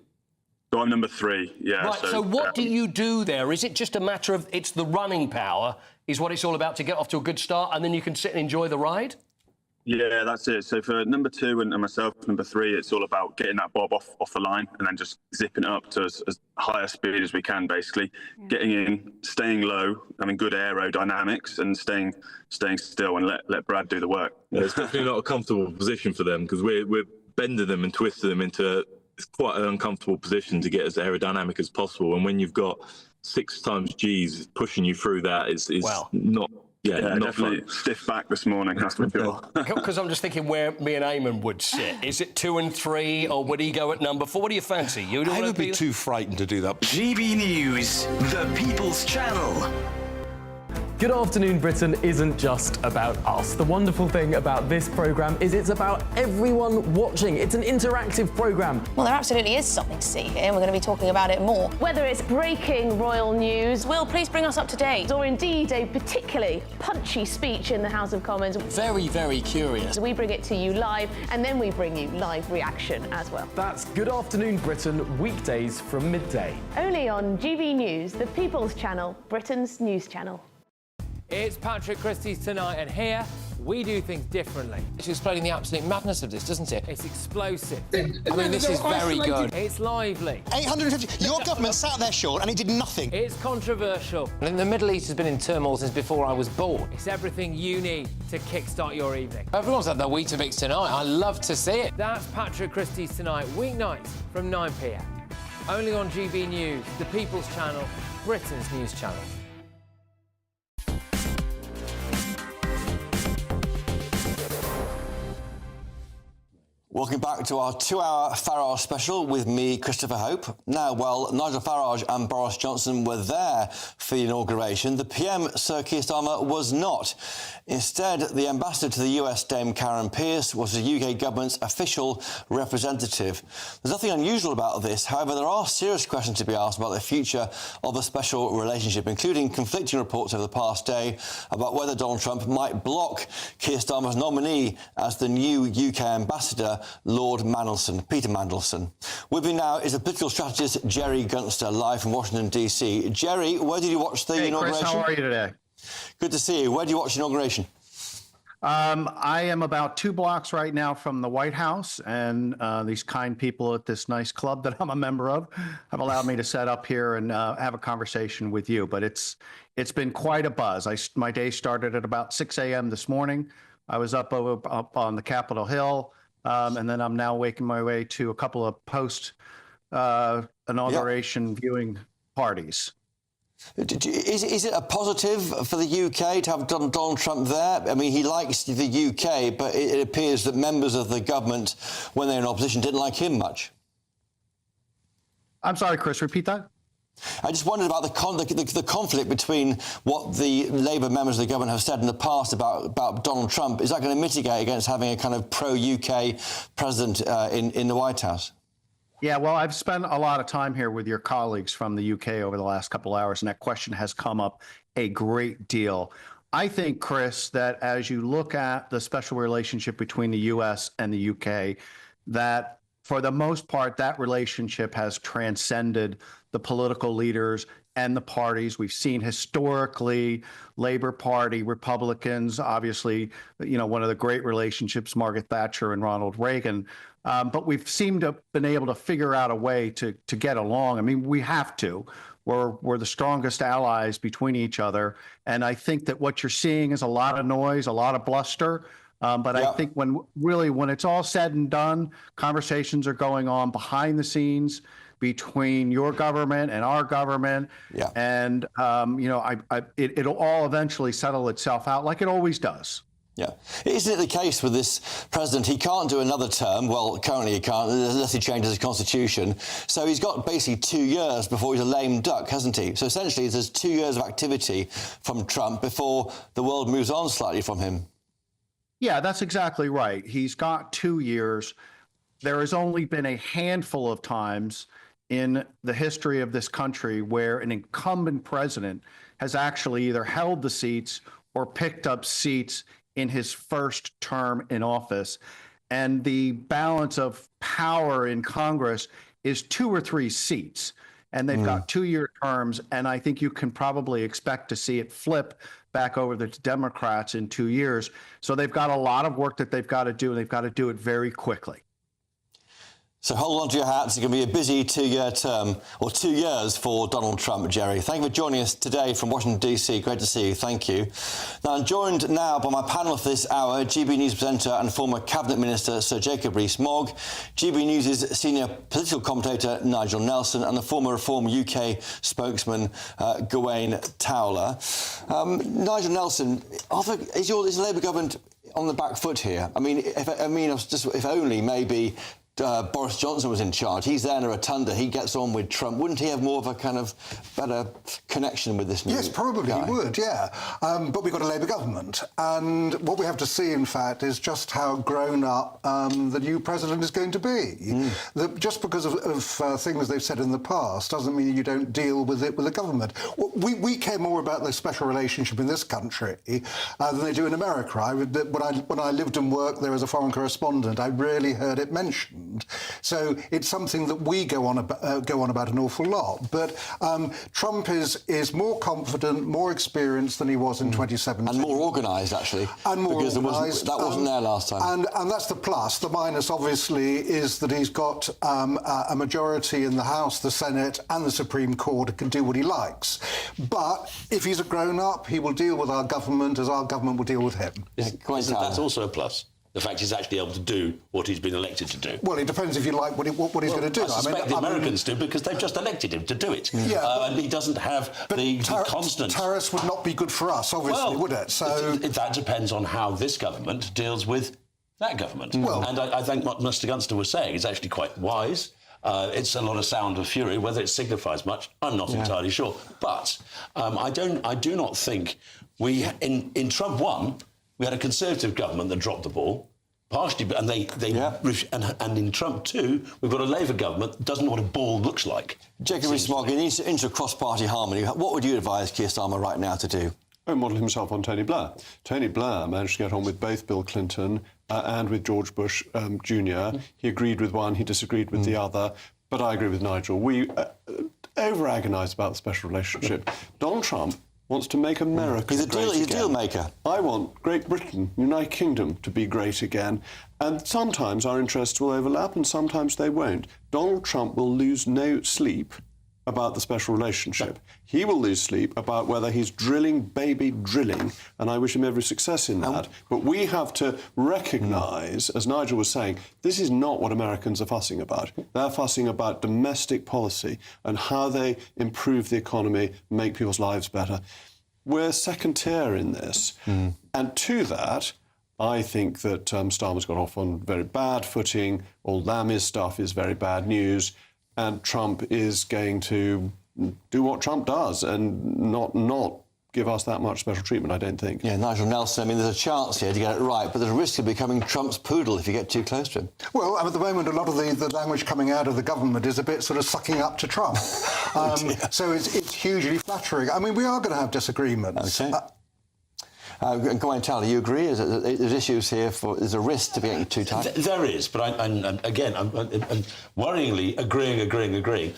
So I'm number 3, yeah. Right, so what do you do there? Is it just a matter of it's the running power is what it's all about to get off to a good start, and then you can sit and enjoy the ride? Yeah, that's it. So for number 2 and myself, number 3, it's all about getting that bob off the line and then just zipping it up to as high a speed as we can, basically. Yeah. Getting in, staying low, having good aerodynamics, and staying still and let Brad do the work. Yeah, it's definitely not a comfortable position for them because we're bending them and twisting them into it's quite an uncomfortable position to get as aerodynamic as possible. And when you've got 6 times G's pushing you through that, it's not Yeah, not definitely stiff back this morning, that's for sure. Because I'm just thinking where me and Eamon would sit. Is it 2 and 3, or would he go at number 4? What do you fancy? I would be too frightened to do that. GB News, the People's Channel. Good Afternoon Britain isn't just about us. The wonderful thing about this programme is it's about everyone watching. It's an interactive programme. Well, there absolutely is something to see here, and we're going to be talking about it more. Whether it's breaking royal news, Will, please bring us up to date. or indeed a particularly punchy speech in the House of Commons, Very, very curious. we bring it to you live, and then we bring you live reaction as well. That's Good Afternoon Britain, weekdays from midday. Only on GB News, the People's Channel, Britain's news channel. It's Patrick Christie's Tonight, and here we do things differently. It's explaining the absolute madness of this, doesn't it? It's explosive. I mean, this is very good. It's lively. 850. Your government sat there short and it did nothing. It's controversial. And the Middle East has been in turmoil since before I was born. It's everything you need to kickstart your evening. Everyone's had their Weetabix tonight. I love to see it. That's Patrick Christie's Tonight, weeknights from 9 p.m. Only on GB News, the People's Channel, Britain's news channel. Welcome back to our 2-hour Farage special with me, Christopher Hope. Now, while Nigel Farage and Boris Johnson were there for the inauguration, the PM, Sir Keir Starmer, was not. Instead, the ambassador to the US, Dame Karen Pierce, was the UK government's official representative. There's nothing unusual about this. However, there are serious questions to be asked about the future of the special relationship, including conflicting reports over the past day about whether Donald Trump might block Keir Starmer's nominee as the new UK ambassador, Lord Mandelson, Peter Mandelson. With me now is the political strategist Jerry Gunster, live from Washington, D.C. Jerry, where did you watch the inauguration? Chris, how are you today? Good to see you. Where do you watch the inauguration? I am about 2 blocks right now from the White House, and these kind people at this nice club that I'm a member of have allowed me to set up here and have a conversation with you. But it's been quite a buzz. My day started at about 6 a.m. this morning. I was up on the Capitol Hill. And then I'm now making my way to a couple of post-inauguration viewing parties. Is it a positive for the UK to have Donald Trump there? I mean, he likes the UK, but it appears that members of the government, when they're in opposition, didn't like him much. I'm sorry, Chris, repeat that? I just wondered about the conflict between what the Labour members of the government have said in the past about Donald Trump. Is that going to mitigate against having a kind of pro-UK president in the White House? Yeah, well, I've spent a lot of time here with your colleagues from the UK over the last couple hours, and that question has come up a great deal. I think, Chris, that as you look at the special relationship between the US and the UK, that for the most part, that relationship has transcended the political leaders and the parties. We've seen historically Labour Party, Republicans, obviously, one of the great relationships, Margaret Thatcher and Ronald Reagan. But we've seemed to have been able to figure out a way to get along. I mean, we have to. We're the strongest allies between each other. And I think that what you're seeing is a lot of noise, a lot of bluster. But I think when it's all said and done, conversations are going on behind the scenes between your government and our government. Yeah. And, it'll all eventually settle itself out like it always does. Yeah. Isn't it the case with this president, he can't do another term? Well, currently he can't, unless he changes his constitution. So he's got basically 2 years before he's a lame duck, hasn't he? So essentially there's 2 years of activity from Trump before the world moves on slightly from him. Yeah, that's exactly right. He's got 2 years. There has only been a handful of times in the history of this country where an incumbent president has actually either held the seats or picked up seats in his first term in office. And the balance of power in Congress is 2 or 3 seats. And they've got 2-year terms. And I think you can probably expect to see it flip back over to the Democrats in 2 years. So they've got a lot of work that they've got to do, and they've got to do it very quickly. So hold on to your hats. It's going to be a busy 2-year term, or 2 years for Donald Trump, Jerry. Thank you for joining us today from Washington, D.C. Great to see you. Thank you. Now, I'm joined now by my panel for this hour, GB News presenter and former Cabinet Minister Sir Jacob Rees-Mogg, GB News' senior political commentator Nigel Nelson, and the former Reform UK spokesman Gawain Towler. Nigel Nelson, is the Labour government on the back foot here? If only maybe Boris Johnson was in charge. He's there in a rotunda. He gets on with Trump. Wouldn't he have more of a kind of better connection with this new Yes, probably guy? he would, yeah. But we've got a Labour government. And what we have to see, in fact, is just how grown up the new president is going to be. Just because of things they've said in the past doesn't mean you don't deal with it with the government. We care more about the special relationship in this country than they do in America. When I lived and worked there as a foreign correspondent, I rarely heard it mentioned. So it's something that we go on about an awful lot. But Trump is more confident, more experienced than he was in 2017. And more organised, actually. And more organised. That wasn't there last time. And that's the plus. The minus, obviously, is that he's got a majority in the House, the Senate and the Supreme Court and can do what he likes. But if he's a grown-up, he will deal with our government as our government will deal with him. That's also a plus. The fact he's actually able to do what he's been elected to do. Well, it depends if you like what he's going to do. I suspect the Americans do, because they've just elected him to do it. Yeah, and he doesn't have the constant... Tariffs would not be good for us, obviously, would it? So that depends on how this government deals with that government. Well, and I think what Mr Gunster was saying is actually quite wise. It's a lot of sound of fury. Whether it signifies much, I'm not entirely sure. But I do not think in Trump 1, we had a Conservative government that dropped the ball, partially, and and in Trump 2, we've got a Labour government that doesn't know what a ball looks like. Jacob Rees-Mogg, into cross-party harmony, what would you advise Keir Starmer right now to do? Model himself on Tony Blair. Tony Blair managed to get on with both Bill Clinton and with George Bush Jr. He agreed with one, he disagreed with the other, but I agree with Nigel. We over-agonise about the special relationship. Donald Trump wants to make America great again. He's a deal maker. I want Great Britain, United Kingdom, to be great again. And sometimes our interests will overlap and sometimes they won't. Donald Trump will lose no sleep about the special relationship. He will lose sleep about whether he's drilling, and I wish him every success in that. But we have to recognise, as Nigel was saying, this is not what Americans are fussing about. They're fussing about domestic policy and how they improve the economy, make people's lives better. We're second tier in this. And to that, I think that Starmer's got off on very bad footing. All Lammy's stuff is very bad news. And Trump is going to do what Trump does and not give us that much special treatment, I don't think. Yeah, Nigel Nelson, there's a chance here to get it right, but there's a risk of becoming Trump's poodle if you get too close to him. Well, at the moment, a lot of the language coming out of the government is a bit sort of sucking up to Trump. So it's hugely flattering. I mean, we are going to have disagreements. Okay. Gawain Towler, you agree? There's issues here there's a risk to be getting too tight? There is, but I'm worryingly agreeing.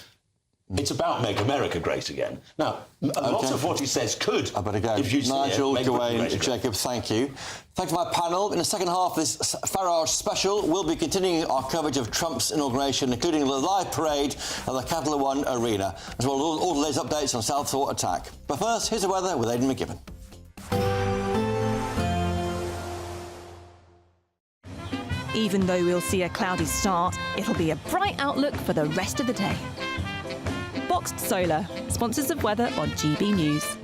It's about make America great again. Now, lots of what he says could. I better go. If you Nigel, Gawain, Jacob, thank you. Thanks to my panel. In the second half of this Farage special, we'll be continuing our coverage of Trump's inauguration, including the live parade at the Capital One Arena, as well as all the latest updates on Southport attack. But first, here's the weather with Aidan McGibbon. Even though we'll see a cloudy start, it'll be a bright outlook for the rest of the day. Boxed Solar, sponsors of weather on GB News.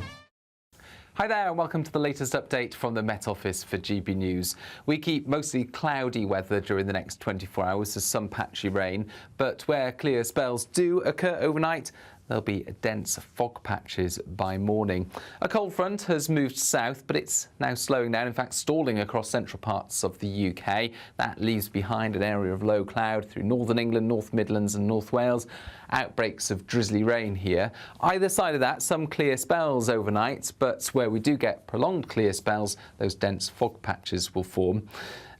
Hi there and welcome to the latest update from the Met Office for GB News. We keep mostly cloudy weather during the next 24 hours, with some patchy rain, but where clear spells do occur overnight, there'll be dense fog patches by morning. A cold front has moved south, but it's now slowing down, in fact stalling across central parts of the UK. That leaves behind an area of low cloud through northern England, North Midlands and North Wales. Outbreaks of drizzly rain here. Either side of that, some clear spells overnight, but where we do get prolonged clear spells, those dense fog patches will form.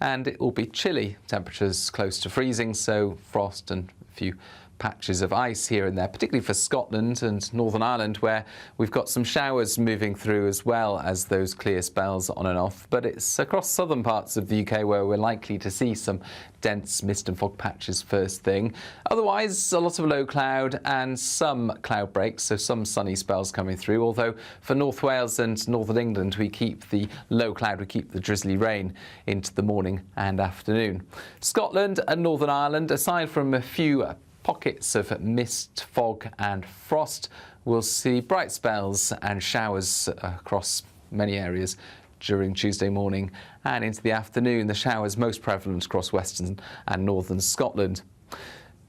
And it will be chilly, temperatures close to freezing, so frost and a few patches of ice here and there, particularly for Scotland and Northern Ireland, where we've got some showers moving through as well as those clear spells on and off. But it's across southern parts of the UK where we're likely to see some dense mist and fog patches first thing. Otherwise, a lot of low cloud and some cloud breaks, so some sunny spells coming through, although for North Wales and Northern England we keep the low cloud, we keep the drizzly rain into the morning and afternoon. Scotland and Northern Ireland, aside from a few pockets of mist, fog and frost, we'll see bright spells and showers across many areas during Tuesday morning and into the afternoon. The showers most prevalent across western and northern Scotland.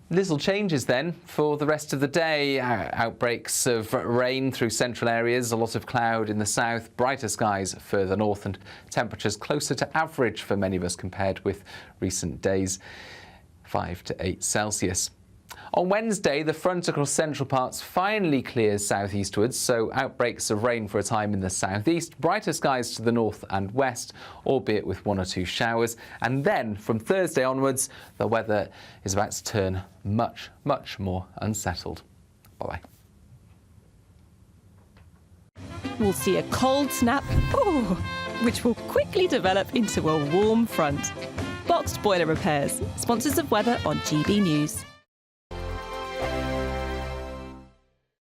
Little changes then for the rest of the day. Outbreaks of rain through central areas, a lot of cloud in the south, brighter skies further north and temperatures closer to average for many of us compared with recent days, 5 to 8 Celsius. On Wednesday, the front across central parts finally clears southeastwards, so outbreaks of rain for a time in the southeast, brighter skies to the north and west, albeit with 1 or 2 showers. And then from Thursday onwards, the weather is about to turn much, much more unsettled. Bye-bye. We'll see a cold snap, which will quickly develop into a warm front. Boxed Boiler Repairs, sponsors of weather on GB News.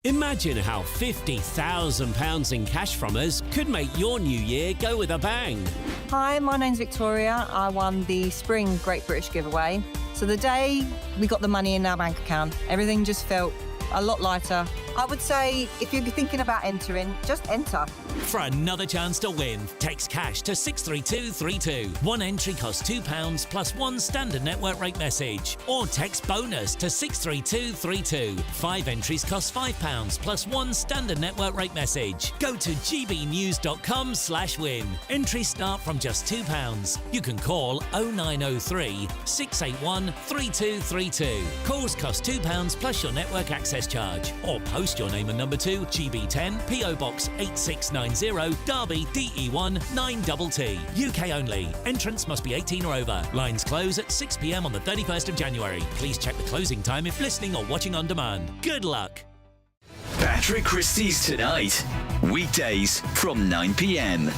Imagine how £50,000 in cash from us could make your new year go with a bang. Hi, my name's Victoria. I won the Spring Great British giveaway. So the day we got the money in our bank account, everything just felt a lot lighter. I would say if you're thinking about entering, just enter. For another chance to win, text cash to 63232. One entry costs £2 plus one standard network rate message. Or text bonus to 63232. 5 entries cost £5 plus one standard network rate message. Go to gbnews.com/win. Entries start from just £2. You can call 0903 681 3232. Calls cost £2 plus your network access charge. Or post your name and number to GB10 PO Box 8690 Derby DE1 9TT. UK only. Entrance must be 18 or over. Lines close at 6 p.m. on the 31st of January. Please check the closing time if listening or watching on demand. Good luck. Patrick Christie's Tonight. Weekdays from 9 p.m.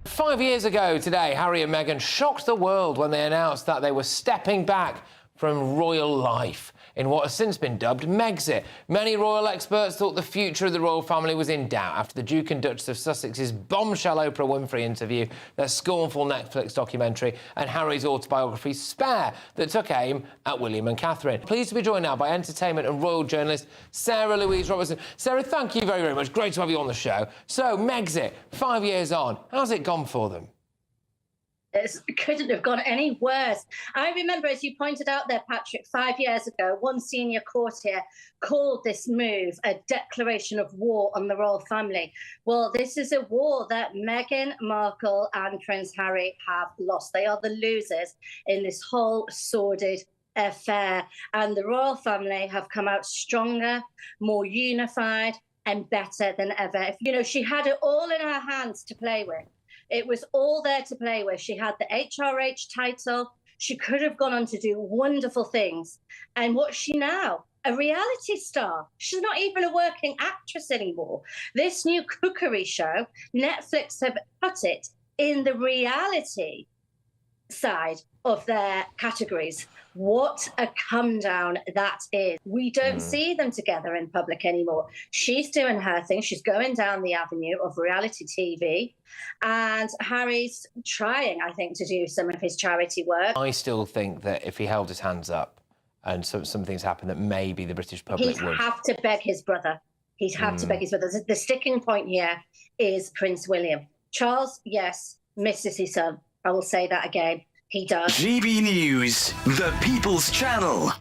5 years ago today, Harry and Meghan shocked the world when they announced that they were stepping back from royal life in what has since been dubbed Megxit. Many royal experts thought the future of the royal family was in doubt after the Duke and Duchess of Sussex's bombshell Oprah Winfrey interview, their scornful Netflix documentary and Harry's autobiography Spare that took aim at William and Catherine. Pleased to be joined now by entertainment and royal journalist Sarah Louise Robertson. Sarah, thank you very, very much. Great to have you on the show. So, Megxit, 5 years on, how's it gone for them? It couldn't have gone any worse. I remember, as you pointed out there, Patrick, 5 years ago, one senior courtier called this move a declaration of war on the royal family. Well, this is a war that Meghan Markle and Prince Harry have lost. They are the losers in this whole sordid affair. And the royal family have come out stronger, more unified and better than ever. You know, she had it all in her hands to play with. It was all there to play with. She had the HRH title. She could have gone on to do wonderful things. And what's she now? A reality star. She's not even a working actress anymore. This new cookery show, Netflix have put it in the reality side of their categories. What a come down that is. We don't see them together in public anymore. She's doing her thing. She's going down the avenue of reality TV. And Harry's trying, I think, to do some of his charity work. I still think that if he held his hands up and some things happened, that maybe the British public would. He'd have to beg his brother. He'd have to beg his brother. The sticking point here is Prince William. Charles, yes, misses his son. I will say that again. He does. GB News, the People's Channel.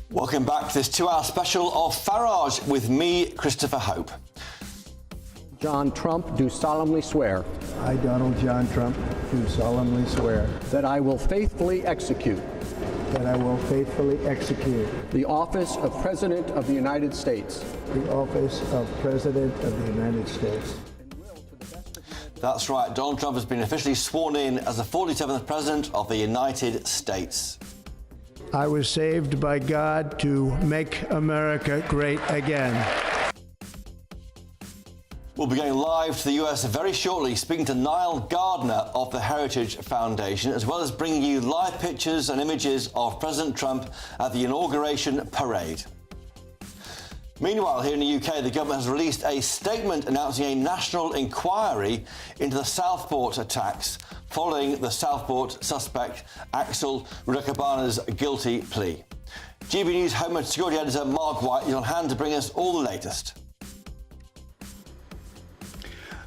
Welcome back to this 2-hour special of Farage with me, Christopher Hope. John Trump, do solemnly swear. I, Donald John Trump, do solemnly swear. That I will faithfully execute. that I will faithfully execute the office of President of the United States. The office of President of the United States. That's right. Donald Trump has been officially sworn in as the 47th President of the United States. I was saved by God to make America great again. We'll be going live to the US very shortly, speaking to Niall Gardner of the Heritage Foundation, as well as bringing you live pictures and images of President Trump at the Inauguration parade. Meanwhile, here in the UK, the government has released a statement announcing a national inquiry into the Southport attacks following the Southport suspect Axel Rudakabana's guilty plea. GB News Homeland Security Editor Mark White is on hand to bring us all the latest.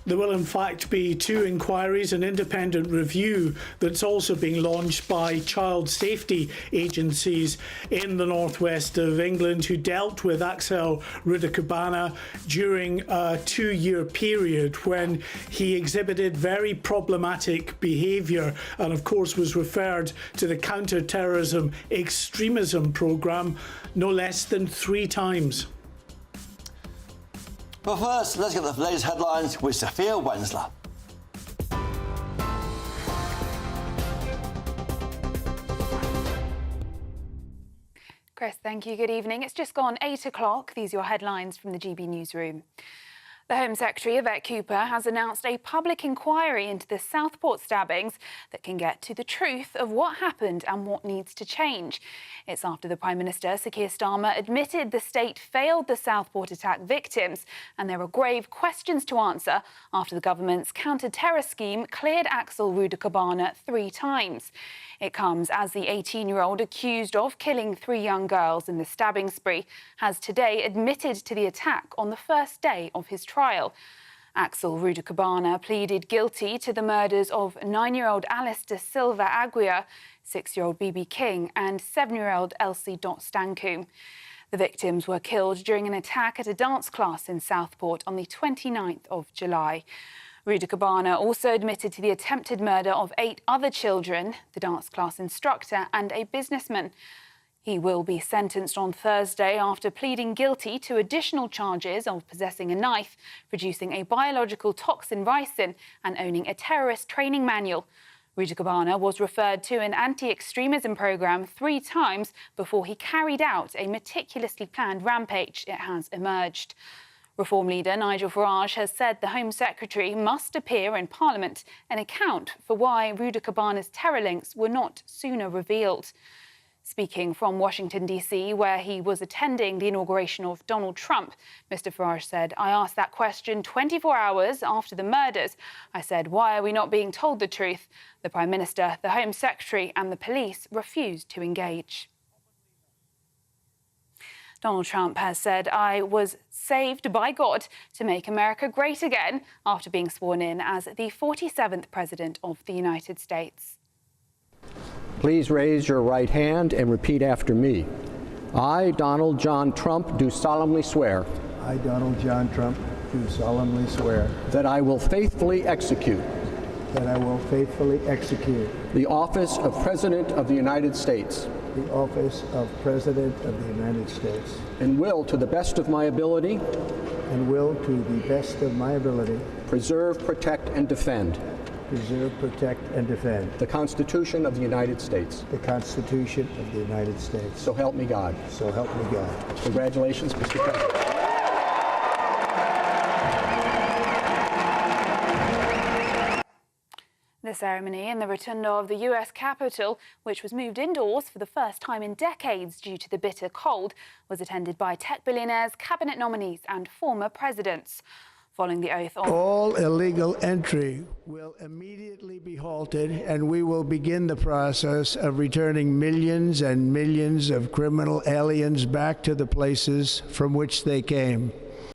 There will in fact be two inquiries, an independent review that's also being launched by child safety agencies in the northwest of England who dealt with Axel Rudakabana during a 2-year period when he exhibited very problematic behaviour and of course was referred to the counter-terrorism extremism programme no less than 3 times. But first, let's get the latest headlines with Sophia Wensler. Chris, thank you. Good evening. It's just gone 8 o'clock. These are your headlines from the GB Newsroom. The Home Secretary, Yvette Cooper, has announced a public inquiry into the Southport stabbings that can get to the truth of what happened and what needs to change. It's after the Prime Minister, Sir Keir Starmer, admitted the state failed the Southport attack victims, and there are grave questions to answer after the government's counter-terror scheme cleared Axel Rudakabana 3 times. It comes as the 18-year-old accused of killing 3 young girls in the stabbing spree has today admitted to the attack on the first day of his trial. Axel Rudakabana pleaded guilty to the murders of 9-year-old Alice de Silva Aguirre, 6-year-old BB King and 7-year-old Elsie Stanku. The victims were killed during an attack at a dance class in Southport on the 29th of July. Rudakabana also admitted to the attempted murder of 8 other children, the dance class instructor and a businessman. He will be sentenced on Thursday after pleading guilty to additional charges of possessing a knife, producing a biological toxin ricin and owning a terrorist training manual. Rudakabana was referred to an anti-extremism programme 3 times before he carried out a meticulously planned rampage, it has emerged. Reform leader Nigel Farage has said the Home Secretary must appear in Parliament and account for why Rudakabana's terror links were not sooner revealed. Speaking from Washington, D.C., where he was attending the inauguration of Donald Trump, Mr. Farage said, "I asked that question 24 hours after the murders. I said, why are we not being told the truth? The Prime Minister, the Home Secretary and the police refused to engage." Donald Trump has said, "I was saved by God to make America great again," after being sworn in as the 47th President of the United States. Please raise your right hand and repeat after me. I, Donald John Trump, do solemnly swear. I, Donald John Trump, do solemnly swear. That I will faithfully execute. That I will faithfully execute. The office of President of the United States. The office of President of the United States. And will, to the best of my ability. And will, to the best of my ability. Preserve, protect, and defend. Preserve, protect, and defend. The Constitution of the United States. The Constitution of the United States. So help me God. So help me God. Congratulations, Mr. President. The ceremony in the rotunda of the US Capitol, which was moved indoors for the first time in decades due to the bitter cold, was attended by tech billionaires, cabinet nominees and former presidents. Following the oath of... All illegal entry will immediately be halted, and we will begin the process of returning millions and millions of criminal aliens back to the places from which they came.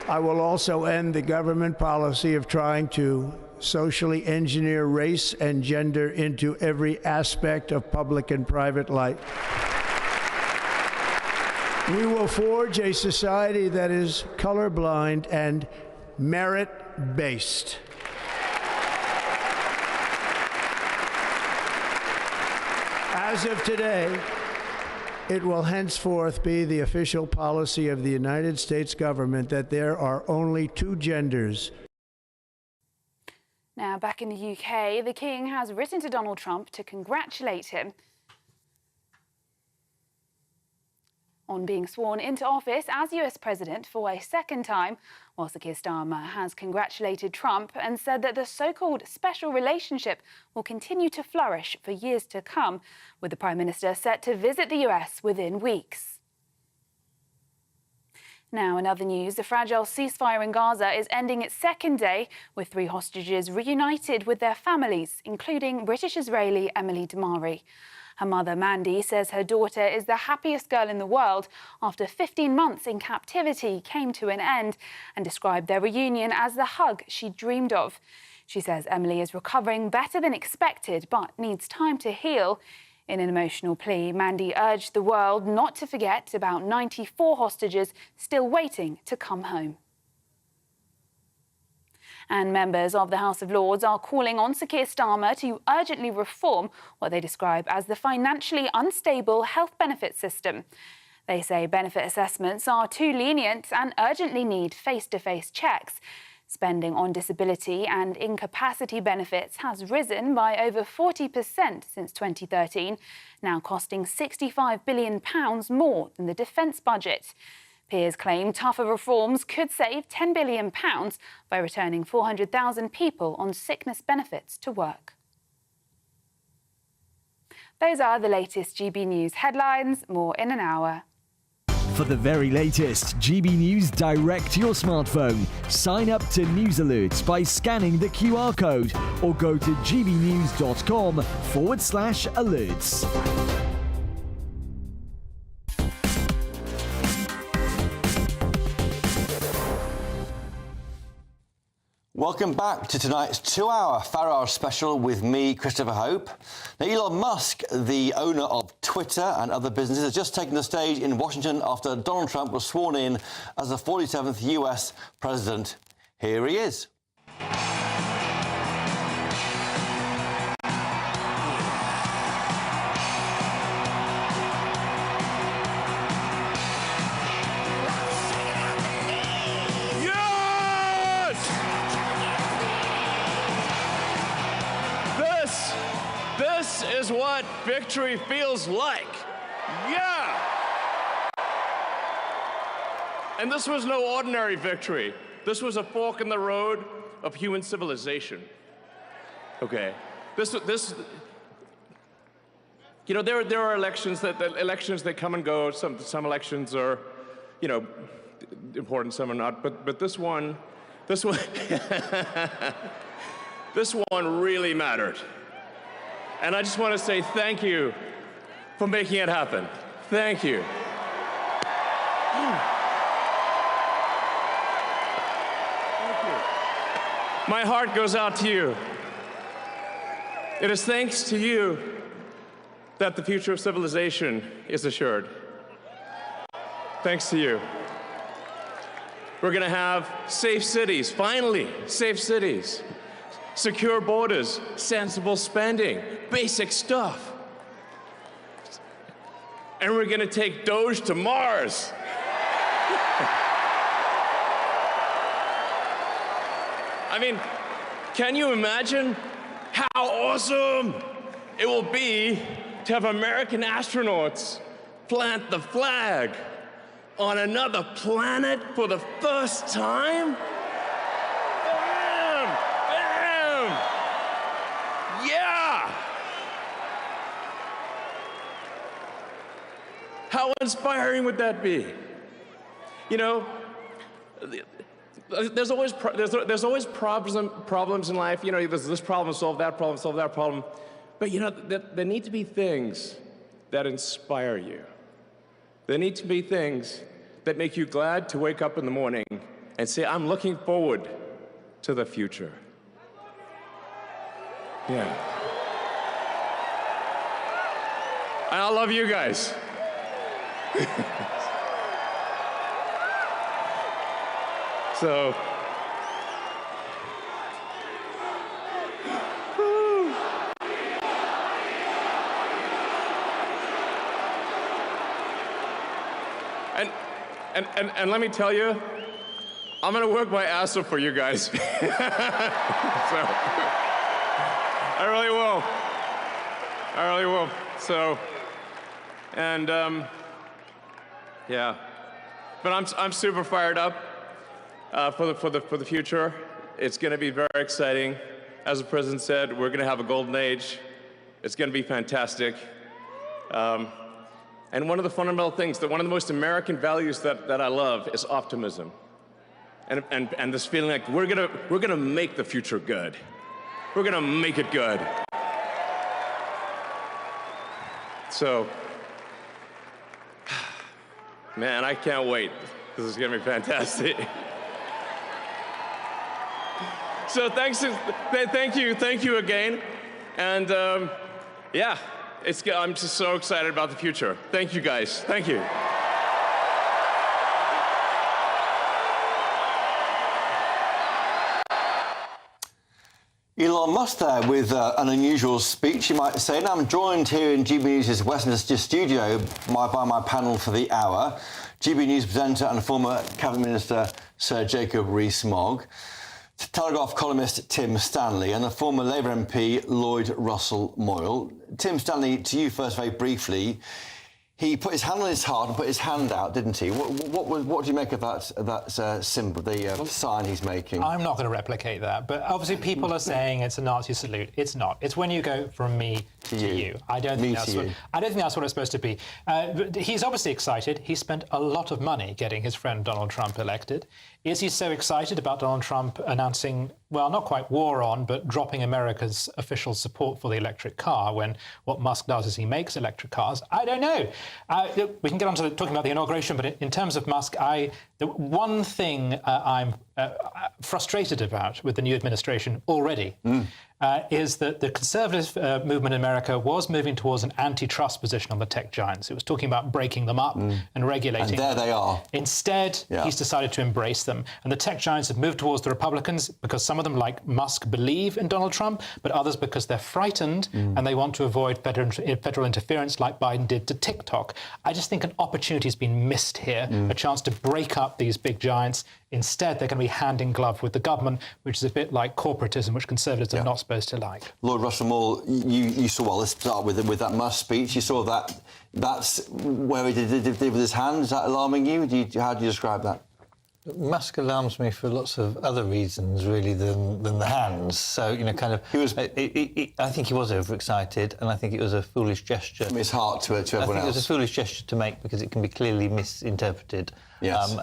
I will also end the government policy of trying to socially engineer race and gender into every aspect of public and private life. We will forge a society that is colorblind and merit-based. As of today, It will henceforth be the official policy of the United States government that there are only two genders. Now, back in the UK, the King has written to Donald Trump to congratulate him on being sworn into office as US President for a second time, while Sir Keir Starmer has congratulated Trump and said that the so-called special relationship will continue to flourish for years to come, with the Prime Minister set to visit the US within weeks. Now, in other news, the fragile ceasefire in Gaza is ending its second day, with 3 hostages reunited with their families, including British-Israeli Emily Damari. Her mother, Mandy, says her daughter is the happiest girl in the world after 15 months in captivity came to an end, and described their reunion as the hug she dreamed of. She says Emily is recovering better than expected, but needs time to heal. In an emotional plea, Mandy urged the world not to forget about 94 hostages still waiting to come home. And members of the House of Lords are calling on Sir Keir Starmer to urgently reform what they describe as the financially unstable health benefit system. They say benefit assessments are too lenient and urgently need face-to-face checks. Spending on disability and incapacity benefits has risen by over 40% since 2013, now costing £65 billion more than the defence budget. Peers claim tougher reforms could save £10 billion by returning 400,000 people on sickness benefits to work. Those are the latest GB News headlines. More in an hour. For the very latest GB News direct to your smartphone, sign up to News Alerts by scanning the QR code or go to gbnews.com/alerts. Welcome back to tonight's 2-hour Farage special with me, Christopher Hope. Now, Elon Musk, the owner of Twitter and other businesses, has just taken the stage in Washington after Donald Trump was sworn in as the 47th US president. Here he is. This is what victory feels like. Yeah! And this was no ordinary victory. This was a fork in the road of human civilization. Okay. You know, there are elections that come and go. Some elections are, you know, important, some are not. But this one this one really mattered. And I just want to say thank you for making it happen. Thank you. My heart goes out to you. It is thanks to you that the future of civilization is assured. Thanks to you. We're going to have safe cities, finally, safe cities. Secure borders, sensible spending, basic stuff. And we're going to take Doge to Mars. I mean, can you imagine how awesome it will be to have American astronauts plant the flag on another planet for the first time? Bam! Bam! Yeah! How inspiring would that be? You know, there's always problems in life. You know, there's this problem, solve that problem. But you know, there need to be things that inspire you. There need to be things that make you glad to wake up in the morning and say, I'm looking forward to the future. Yeah. And I love you guys. So, And let me tell you, I'm going to work my ass off for you guys. So, I really will. I really will. So, and yeah, but I'm super fired up for the future. It's going to be very exciting. As the president said, we're going to have a golden age. It's going to be fantastic. And one of the fundamental things, one of the most American values that I love is optimism. And this feeling like we're gonna make the future good. We're gonna make it good. So, man, I can't wait. This is gonna be fantastic. So thank you again, and yeah, I'm just so excited about the future. Thank you guys. Thank you. Elon Musk there with an unusual speech, you might say. Now I'm joined here in GB News' Westminster studio by my panel for the hour. GB News presenter and former Cabinet Minister Sir Jacob Rees-Mogg, Telegraph columnist Tim Stanley and the former Labour MP Lloyd Russell-Moyle. Tim Stanley, to you first very briefly. He put his hand on his heart and put his hand out, didn't he? What do you make of that symbol, the sign he's making? I'm not going to replicate that, but obviously people are saying it's a Nazi salute. It's not. It's when you go from me to you. I don't think that's what it's supposed to be. He's obviously excited. He spent a lot of money getting his friend Donald Trump elected. Is he so excited about Donald Trump announcing, well, not quite war on, but dropping America's official support for the electric car when what Musk does is he makes electric cars? I don't know. We can get on to talking about the inauguration, but in terms of Musk, the one thing I'm frustrated about with the new administration already is that the conservative movement in America was moving towards an antitrust position on the tech giants. It was talking about breaking them up and regulating them. And there they are. Instead, he's decided to embrace them. And the tech giants have moved towards the Republicans because some of them, like Musk, believe in Donald Trump, but others because they're frightened and they want to avoid federal interference like Biden did to TikTok. I just think an opportunity has been missed here, a chance to break up these big giants. Instead, they're going to be hand in glove with the government, which is a bit like corporatism, which conservatives are not supposed to like. Lloyd Russell-Moyle, you saw, well, let's start with that Musk speech. You saw that's where he did with his hand. Is that alarming you? How do you describe that? Musk alarms me for lots of other reasons, really, than the hands. So, kind of... I think he was overexcited, and I think it was a foolish gesture. From his heart to everyone else. I think it was a foolish gesture to make because it can be clearly misinterpreted. Yes.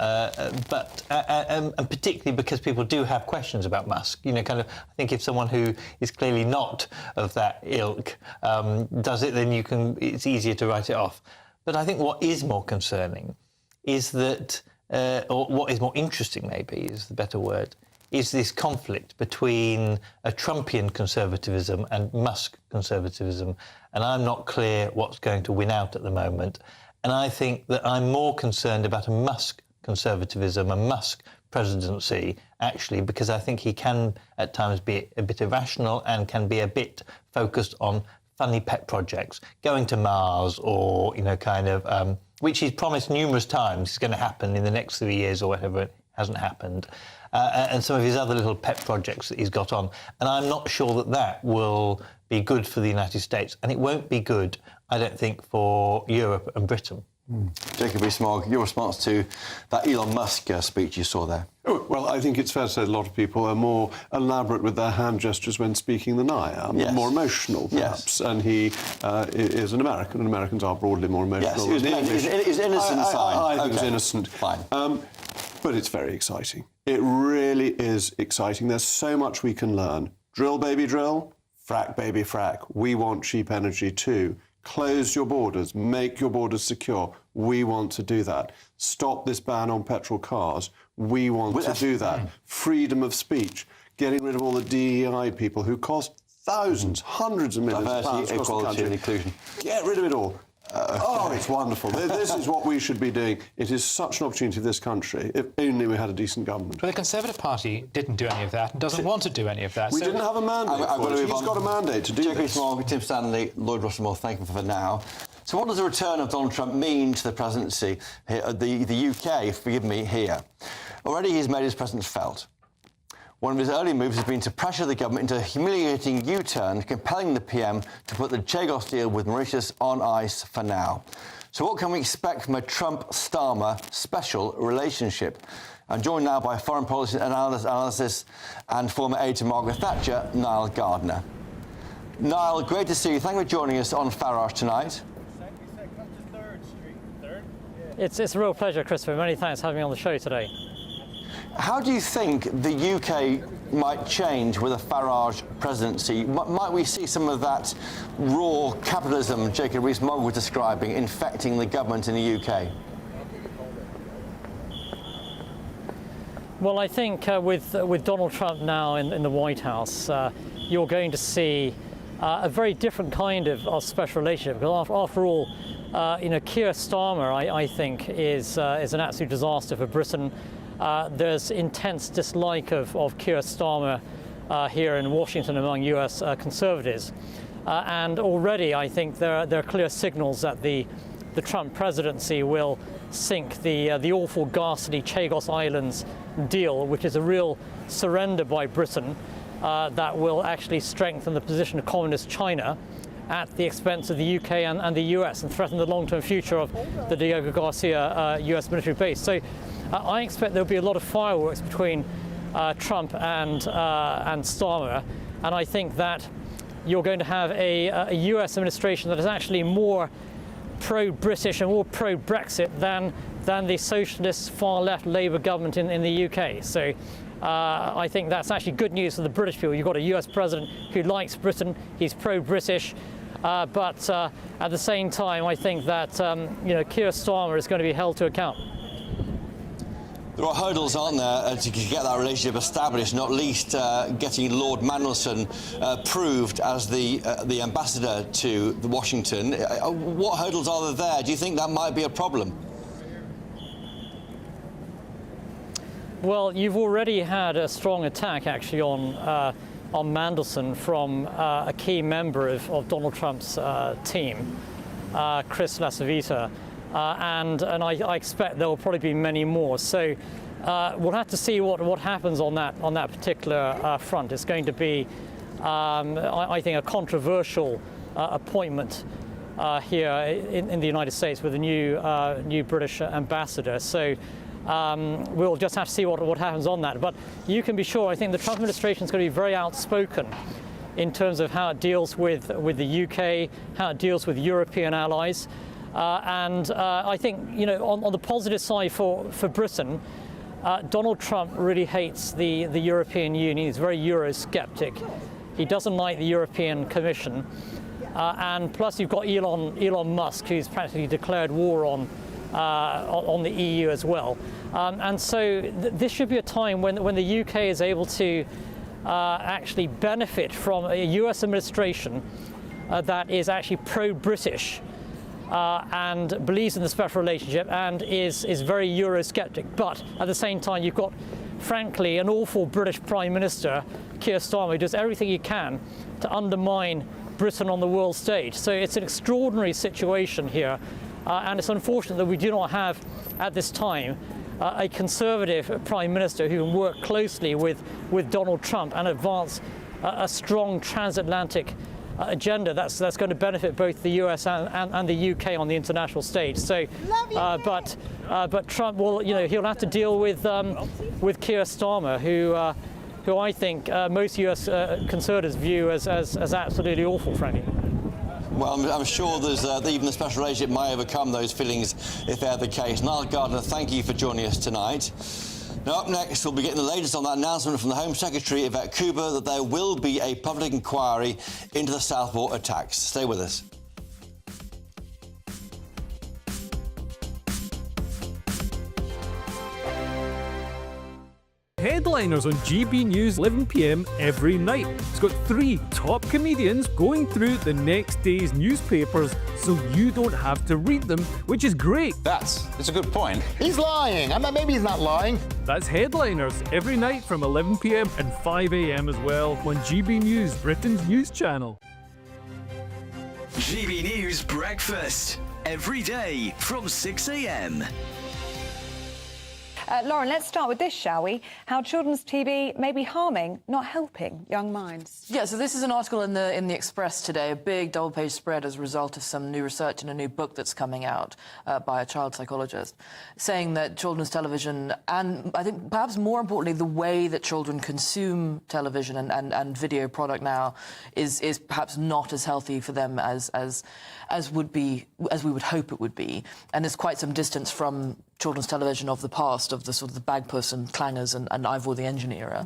And particularly because people do have questions about Musk. I think if someone who is clearly not of that ilk does it, then it's easier to write it off. But I think what is more concerning is that... or what is more interesting, maybe, is the better word, is this conflict between a Trumpian conservatism and Musk conservatism. And I'm not clear what's going to win out at the moment. And I think that I'm more concerned about a Musk conservatism, a Musk presidency, actually, because I think he can, at times, be a bit irrational and can be a bit focused on funny pet projects, going to Mars or, which he's promised numerous times is going to happen in the next 3 years or whatever. It hasn't happened. And some of his other little pet projects that he's got on. And I'm not sure that will be good for the United States. And it won't be good, I don't think, for Europe and Britain. Jacob Rees-Mogg, your response to that Elon Musk speech you saw there? Well, I think it's fair to say a lot of people are more elaborate with their hand gestures when speaking than I am, more emotional, perhaps. Yes. And he is an American, and Americans are broadly more emotional. Yes, it was innocent sign. I think it was innocent. Fine. But it's very exciting. It really is exciting. There's so much we can learn. Drill, baby, drill. Frack, baby, frack. We want cheap energy too. Close your borders. Make your borders secure. We want to do that. Stop this ban on petrol cars. We want to do that. Freedom of speech. Getting rid of all the DEI people who cost thousands, hundreds of millions of pounds across the country. And inclusion. Get rid of it all. It's wonderful. This is what we should be doing. It is such an opportunity for this country, if only we had a decent government. But the Conservative Party didn't do any of that and doesn't want to do any of that. We didn't have a mandate. He's got a mandate to do this. Jacob Rees-Mogg, Tim Stanley, Lloyd Russell-Moyle, thank you for now. So what does the return of Donald Trump mean to the presidency, the UK, forgive me, here? Already he's made his presence felt. One of his early moves has been to pressure the government into a humiliating U-turn, compelling the PM to put the Chagos deal with Mauritius on ice for now. So what can we expect from a Trump-Starmer special relationship? I'm joined now by foreign policy analyst and former aide to Margaret Thatcher, Niall Gardner. Niall, great to see you. Thank you for joining us on Farage tonight. It's a real pleasure, Christopher. Many thanks for having me on the show today. How do you think the UK might change with a Farage presidency? Might we see some of that raw capitalism Jacob Rees-Mogg was describing infecting the government in the UK? Well, I think with Donald Trump now in the White House, you're going to see a very different kind of special relationship. Because after all, Keir Starmer, I think, is an absolute disaster for Britain. There's intense dislike of Keir Starmer here in Washington among US conservatives. And already I think there are clear signals that the Trump presidency will sink the awful, ghastly Chagos Islands deal, which is a real surrender by Britain that will actually strengthen the position of communist China at the expense of the UK and the US and threaten the long-term future of the Diego Garcia US military base. So I expect there'll be a lot of fireworks between Trump and Starmer, and I think that you're going to have a US administration that is actually more pro-British and more pro-Brexit than the socialist far-left Labour government in the UK. So I think that's actually good news for the British people. You've got a US president who likes Britain, he's pro-British, but at the same time, I think that Keir Starmer is going to be held to account. There are hurdles, aren't there, to get that relationship established, not least getting Lord Mandelson approved as the ambassador to Washington. What hurdles are there? Do you think that might be a problem? Well, you've already had a strong attack, actually, on Mandelson from a key member of Donald Trump's team, Chris Lasavita. And I expect there will probably be many more. So we'll have to see what happens on that particular front. It's going to be, I think, a controversial appointment here in the United States with a new British ambassador. So we'll just have to see what happens on that. But you can be sure, I think the Trump administration is going to be very outspoken in terms of how it deals with the UK, how it deals with European allies. And I think, on the positive side for Britain, Donald Trump really hates the European Union. He's very Eurosceptic. He doesn't like the European Commission. And plus you've got Elon Musk, who's practically declared war on the EU as well. And so this should be a time when the UK is able to actually benefit from a US administration that is actually pro-British. And believes in the special relationship and is very Eurosceptic. But at the same time, you've got, frankly, an awful British Prime Minister, Keir Starmer, who does everything he can to undermine Britain on the world stage. So it's an extraordinary situation here. And it's unfortunate that we do not have, at this time, a Conservative Prime Minister who can work closely with Donald Trump and advance a strong transatlantic agenda that's going to benefit both the US and the UK on the international stage. So, but Trump will, he'll have to deal with Keir Starmer, who I think most US conservatives view as absolutely awful, frankly. Well, I'm sure there's even the special relationship might overcome those feelings if they're the case. Niall Gardner, thank you for joining us tonight. Now, up next, we'll be getting the latest on that announcement from the Home Secretary, Yvette Cooper, that there will be a public inquiry into the Southport attacks. Stay with us. Headliners on GB News 11 p.m. every night. It's got 3 top comedians going through the next day's newspapers so you don't have to read them, which is great. That's a good point. He's lying. Maybe he's not lying. That's Headliners every night from 11 p.m. and 5 a.m. as well on GB News, Britain's news channel. GB News Breakfast. Every day from 6 a.m. Lauren, let's start with this, shall we? How children's TV may be harming, not helping young minds. Yeah, so this is an article in the Express today, a big double-page spread as a result of some new research in a new book that's coming out by a child psychologist, saying that children's television, and I think perhaps more importantly, the way that children consume television and video product now is perhaps not as healthy for them as we would hope it would be. And there's quite some distance from children's television of the past, of the sort of the Bagpuss and Clangers and Ivor the Engine era.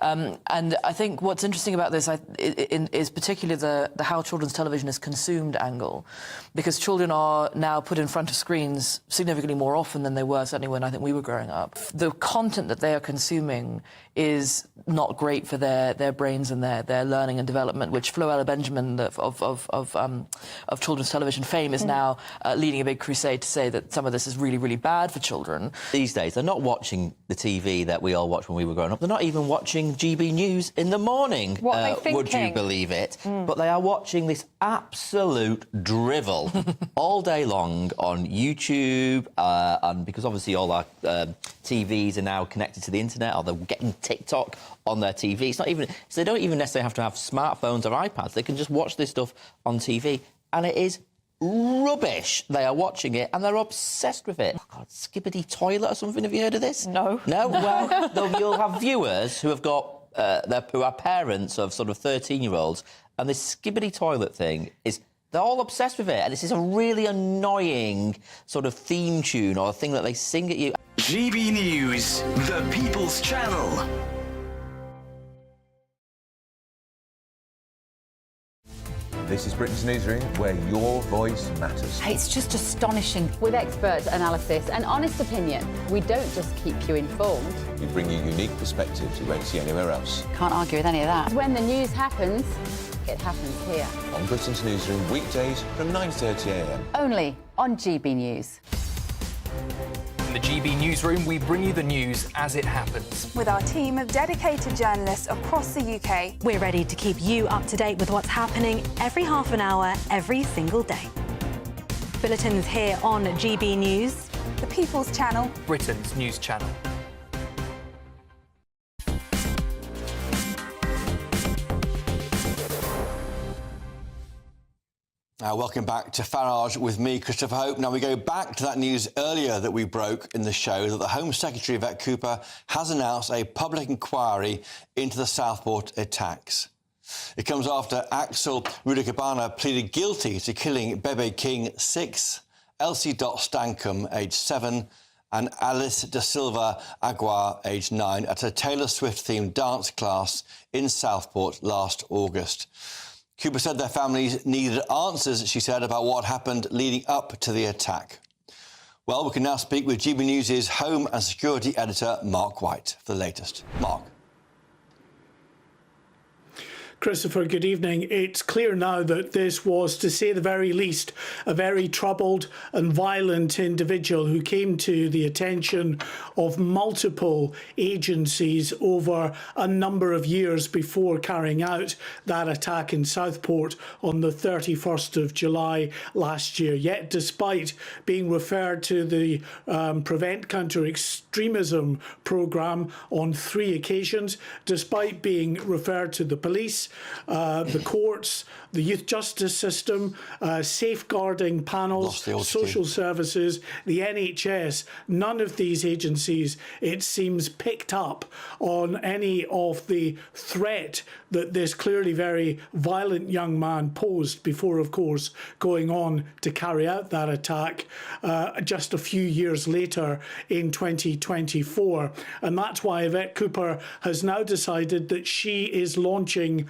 And I think what's interesting about this is particularly the how children's television is consumed angle, because children are now put in front of screens significantly more often than they were, certainly when I think we were growing up. The content that they are consuming is not great for their brains and their learning and development, which Suella Braverman of children's television fame is now leading a big crusade to say that some of this is really, really bad for children. These days, they're not watching the TV that we all watched when we were growing up. They're not even watching GB News in the morning. What are they thinking? Would you believe it? But they are watching this absolute drivel all day long on YouTube, and because obviously all our TVs are now connected to the internet, or they're getting TikTok on their TV. It's not even, so they don't even necessarily have to have smartphones or iPads. They can just watch this stuff on TV, and it is rubbish. They are watching it and they're obsessed with it. Oh God, Skibbity Toilet or something. Have you heard of this? No. No? Well, you'll have viewers who have got who are parents of sort of 13-year-olds, and this Skibbity Toilet thing is, they're all obsessed with it, and this is a really annoying sort of theme tune or thing that they sing at you. GB News, the People's Channel. This is Britain's Newsroom, where your voice matters. It's just astonishing. With expert analysis and honest opinion, we don't just keep you informed. We bring you unique perspectives you won't see anywhere else. Can't argue with any of that. When the news happens, it happens here. On Britain's Newsroom, weekdays from 9:30 a.m. Only on GB News. In the GB Newsroom, we bring you the news as it happens. With our team of dedicated journalists across the UK, we're ready to keep you up to date with what's happening every half an hour, every single day. Bulletins here on GB News, the People's Channel, Britain's news channel. Welcome back to Farage with me, Christopher Hope. Now, we go back to that news earlier that we broke in the show that the Home Secretary, Yvette Cooper, has announced a public inquiry into the Southport attacks. It comes after Axel Rudakabana pleaded guilty to killing Bebe King, 6, Elsie Stankham, aged 7, and Alice Da Silva Aguar, aged 9, at a Taylor Swift-themed dance class in Southport last August. Cooper said their families needed answers, she said, about what happened leading up to the attack. Well, we can now speak with GB News' Home and Security Editor, Mark White, for the latest. Mark. Christopher, good evening. It's clear now that this was, to say the very least, a very troubled and violent individual who came to the attention of multiple agencies over a number of years before carrying out that attack in Southport on the 31st of July last year. Yet, despite being referred to the Prevent Counter-Extremism programme on 3 occasions, despite being referred to the police, the courts, the youth justice system, safeguarding panels, social services, the NHS, none of these agencies, it seems, picked up on any of the threat that this clearly very violent young man posed before, of course, going on to carry out that attack just a few years later in 2024. And that's why Yvette Cooper has now decided that she is launching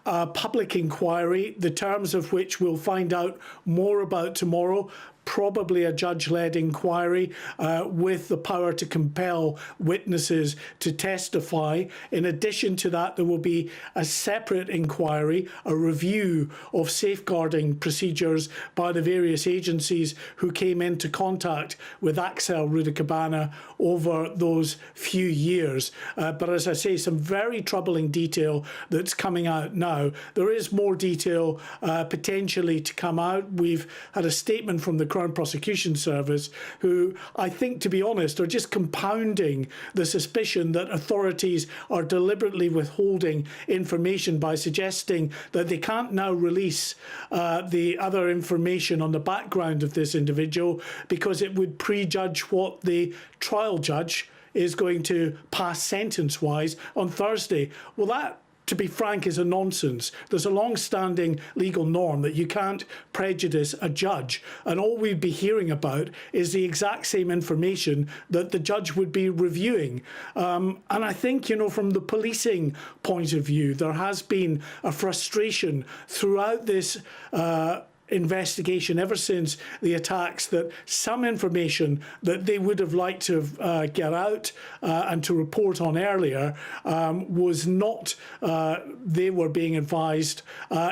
a public inquiry, the terms of which we'll find out more about tomorrow. probably a judge-led inquiry with the power to compel witnesses to testify. In addition to that, there will be a separate inquiry, a review of safeguarding procedures by the various agencies who came into contact with Axel Rudikabana over those few years. But as I say, some very troubling detail that's coming out now. There is more detail potentially to come out. We've had a statement from the Crown Prosecution Service, who I think, to be honest, are just compounding the suspicion that authorities are deliberately withholding information by suggesting that they can't now release the other information on the background of this individual because it would prejudge what the trial judge is going to pass sentence-wise on Thursday. Well, that, to be frank, is a nonsense. There's a long-standing legal norm that you can't prejudice a judge, and all we'd be hearing about is the exact same information that the judge would be reviewing. And I think, you know, from the policing point of view, there has been a frustration throughout this investigation ever since the attacks that some information that they would have liked to get out and to report on earlier was not, they were being advised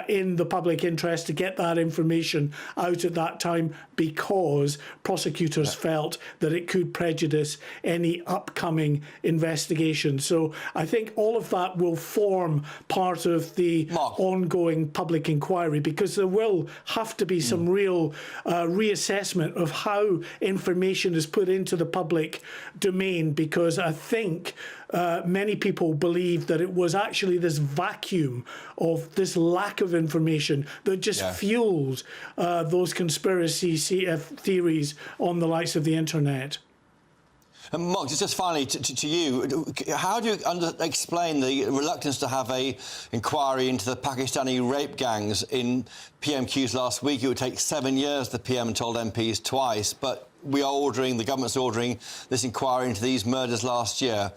in the public interest to get that information out at that time because prosecutors felt that it could prejudice any upcoming investigation. So I think all of that will form part of the ongoing public inquiry, because there will have to be some real reassessment of how information is put into the public domain, because I think many people believe that it was actually this vacuum of this lack of information that just fuels those conspiracy theories on the likes of the internet. And Mark, just finally to you, how do you explain the reluctance to have an inquiry into the Pakistani rape gangs? In PMQs last week, it would take 7 years, the PM told MPs twice, but the government's ordering this inquiry into these murders last year.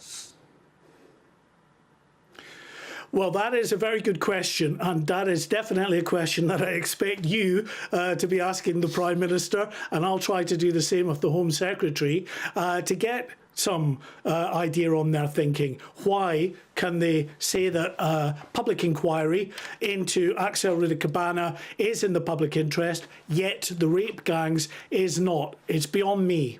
Well, that is a very good question, and that is definitely a question that I expect you to be asking the Prime Minister, and I'll try to do the same of the Home Secretary, to get some idea on their thinking. Why can they say that a public inquiry into Axel Rudikabana is in the public interest, yet the rape gangs is not? It's beyond me.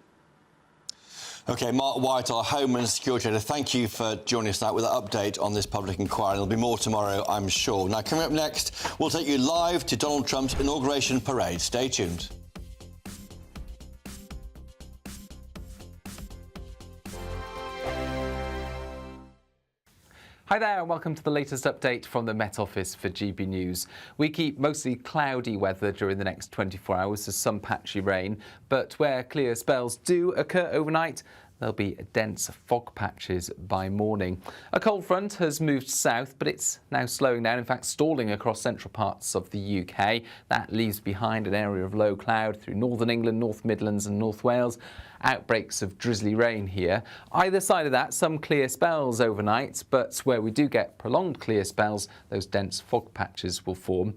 OK, Mark White, our Home and Security Editor, thank you for joining us tonight with an update on this public inquiry. There'll be more tomorrow, I'm sure. Now, coming up next, we'll take you live to Donald Trump's inauguration parade. Stay tuned. Hi there and welcome to the latest update from the Met Office for GB News. We keep mostly cloudy weather during the next 24 hours, with some patchy rain, but where clear spells do occur overnight, there'll be dense fog patches by morning. A cold front has moved south, but it's now slowing down, in fact stalling across central parts of the UK. That leaves behind an area of low cloud through northern England, North Midlands and North Wales. Outbreaks of drizzly rain here. Either side of that, some clear spells overnight, but where we do get prolonged clear spells, those dense fog patches will form.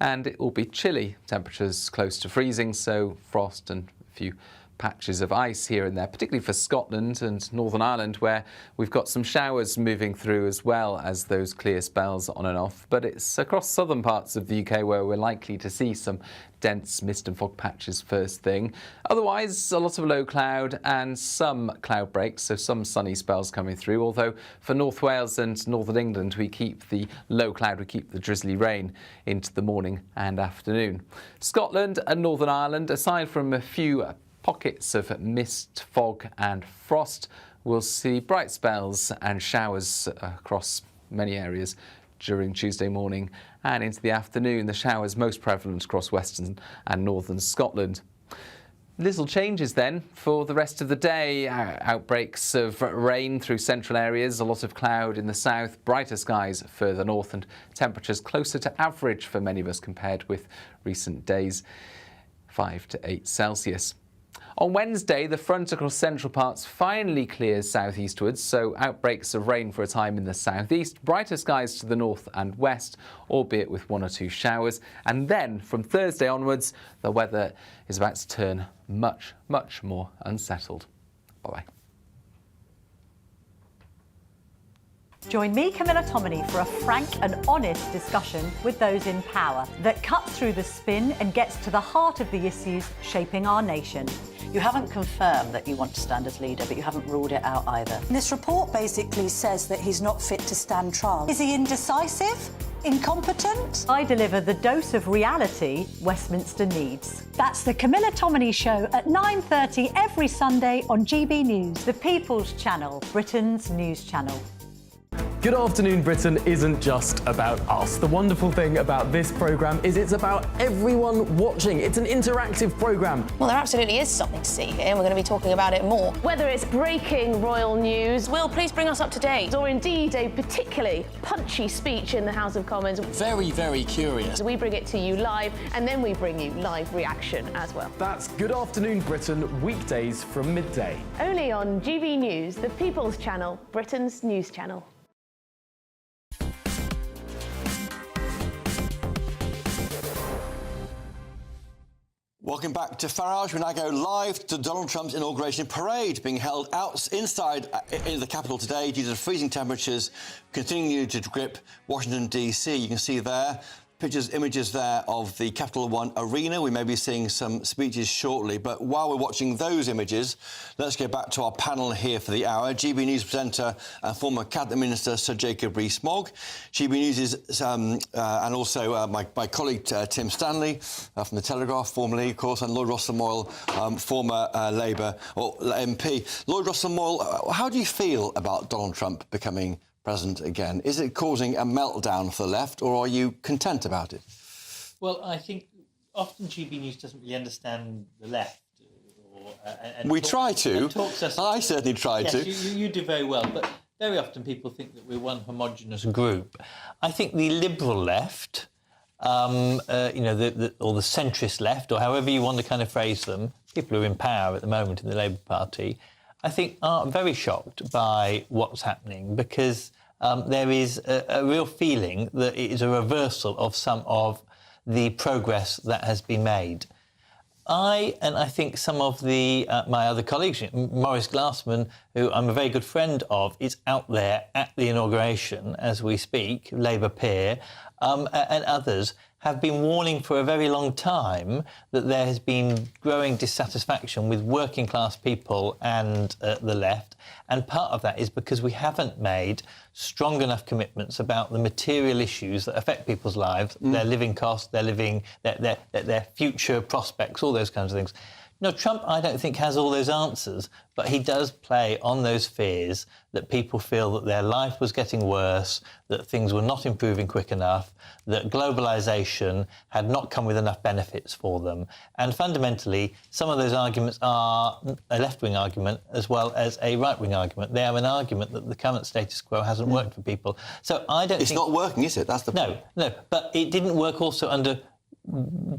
And it will be chilly, temperatures close to freezing, so frost and a few patches of ice here and there, particularly for Scotland and Northern Ireland, where we've got some showers moving through as well as those clear spells on and off. But it's across southern parts of the UK where we're likely to see some dense mist and fog patches first thing. Otherwise, a lot of low cloud and some cloud breaks, so some sunny spells coming through, although for North Wales and Northern England we keep the low cloud, we keep the drizzly rain into the morning and afternoon. Scotland and Northern Ireland, aside from a few pockets of mist, fog and frost, we'll see bright spells and showers across many areas during Tuesday morning and into the afternoon. The showers most prevalent across western and northern Scotland. Little changes then for the rest of the day. Outbreaks of rain through central areas, a lot of cloud in the south, brighter skies further north and temperatures closer to average for many of us compared with recent days, 5 to 8 Celsius. On Wednesday, the front across central parts finally clears southeastwards, so outbreaks of rain for a time in the southeast, brighter skies to the north and west, albeit with 1 or 2 showers. And then, from Thursday onwards, the weather is about to turn much, much more unsettled. Bye-bye. Join me, Camilla Tominey, for a frank and honest discussion with those in power that cuts through the spin and gets to the heart of the issues shaping our nation. You haven't confirmed that you want to stand as leader, but you haven't ruled it out either. This report basically says that he's not fit to stand trial. Is he indecisive? Incompetent? I deliver the dose of reality Westminster needs. That's the Camilla Tominey Show at 9:30 every Sunday on GB News, the People's Channel, Britain's news channel. Good Afternoon Britain isn't just about us. The wonderful thing about this programme is it's about everyone watching. It's an interactive programme. Well, there absolutely is something to see here, and we're going to be talking about it more. Whether it's breaking royal news, Will, please bring us up to date, or indeed a particularly punchy speech in the House of Commons. Very, very curious. We bring it to you live, and then we bring you live reaction as well. That's Good Afternoon Britain, weekdays from midday. Only on GB News, the People's Channel, Britain's news channel. Welcome back to Farage. We now go live to Donald Trump's inauguration parade being held inside in the Capitol today due to the freezing temperatures continuing to grip Washington, D.C. You can see there images there of the Capital One Arena. We may be seeing some speeches shortly, but while we're watching those images, let's go back to our panel here for the hour. GB News presenter and former Cabinet Minister Sir Jacob Rees-Mogg, GB News' and also my colleague Tim Stanley from The Telegraph, formerly, of course, and Lloyd Russell-Moyle, former Labour or MP. Lloyd Russell-Moyle, how do you feel about Donald Trump becoming president again? Is it causing a meltdown for the left, or are you content about it? Well, I think often GB News doesn't really understand the left. We try to. I certainly try to. You do very well, but very often people think that we're one homogenous group. I think the liberal left, or the centrist left, or however you want to kind of phrase them, people who are in power at the moment in the Labour Party, I think are very shocked by what's happening, because there is a real feeling that it is a reversal of some of the progress that has been made. I think some of my other colleagues, Maurice Glassman, who I'm a very good friend of, is out there at the inauguration as we speak, Labour peer, and others have been warning for a very long time that there has been growing dissatisfaction with working class people and the left. And part of that is because we haven't made strong enough commitments about the material issues that affect people's lives, their living costs, their future prospects, all those kinds of things. No, Trump, I don't think, has all those answers, but he does play on those fears that people feel that their life was getting worse, that things were not improving quick enough, that globalisation had not come with enough benefits for them. And fundamentally, some of those arguments are a left-wing argument as well as a right-wing argument. They are an argument that the current status quo hasn't worked for people. So I don't think... It's not working, is it? That's the point. No, but it didn't work also under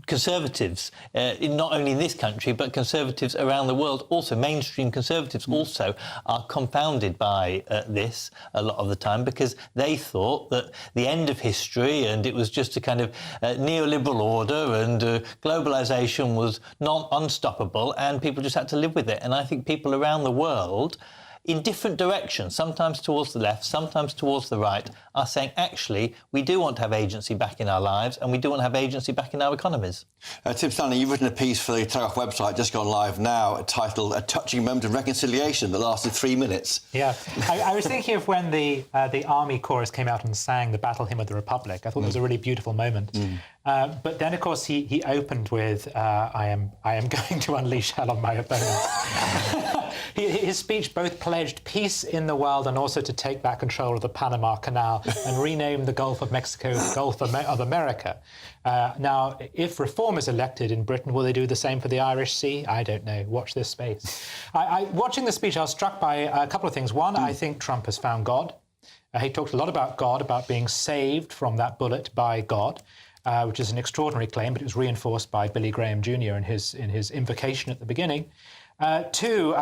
Conservatives, not only in this country, but Conservatives around the world also. Mainstream Conservatives also are confounded by this a lot of the time, because they thought that the end of history and it was just a kind of neoliberal order and globalisation was unstoppable and people just had to live with it. And I think people around the world, in different directions, sometimes towards the left, sometimes towards the right, are saying, actually, we do want to have agency back in our lives and we do want to have agency back in our economies. Tim Stanley, you've written a piece for the Telegraph website, just gone live now, titled A Touching Moment of Reconciliation that lasted 3 minutes. Yeah. I was thinking of when the Army chorus came out and sang the Battle Hymn of the Republic. I thought it was a really beautiful moment. But then, of course, he opened with, I am going to unleash hell on my opponents. His speech both pledged peace in the world and also to take back control of the Panama Canal and rename the Gulf of Mexico the Gulf of America. Now, if Reform is elected in Britain, will they do the same for the Irish Sea? I don't know. Watch this space. Watching the speech, I was struck by a couple of things. One, I think Trump has found God. He talked a lot about God, about being saved from that bullet by God, which is an extraordinary claim, but it was reinforced by Billy Graham Jr. in his invocation at the beginning. Two,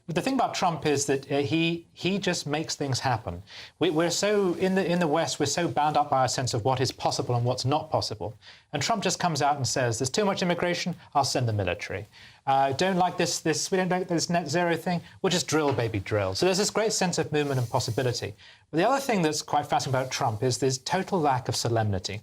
the thing about Trump is that he just makes things happen. We're so in the West, we're so bound up by our sense of what is possible and what's not possible. And Trump just comes out and says, "There's too much immigration. I'll send the military. Don't like this. We don't like this net zero thing. We'll just drill, baby, drill." So there's this great sense of movement and possibility. But the other thing that's quite fascinating about Trump is there's total lack of solemnity.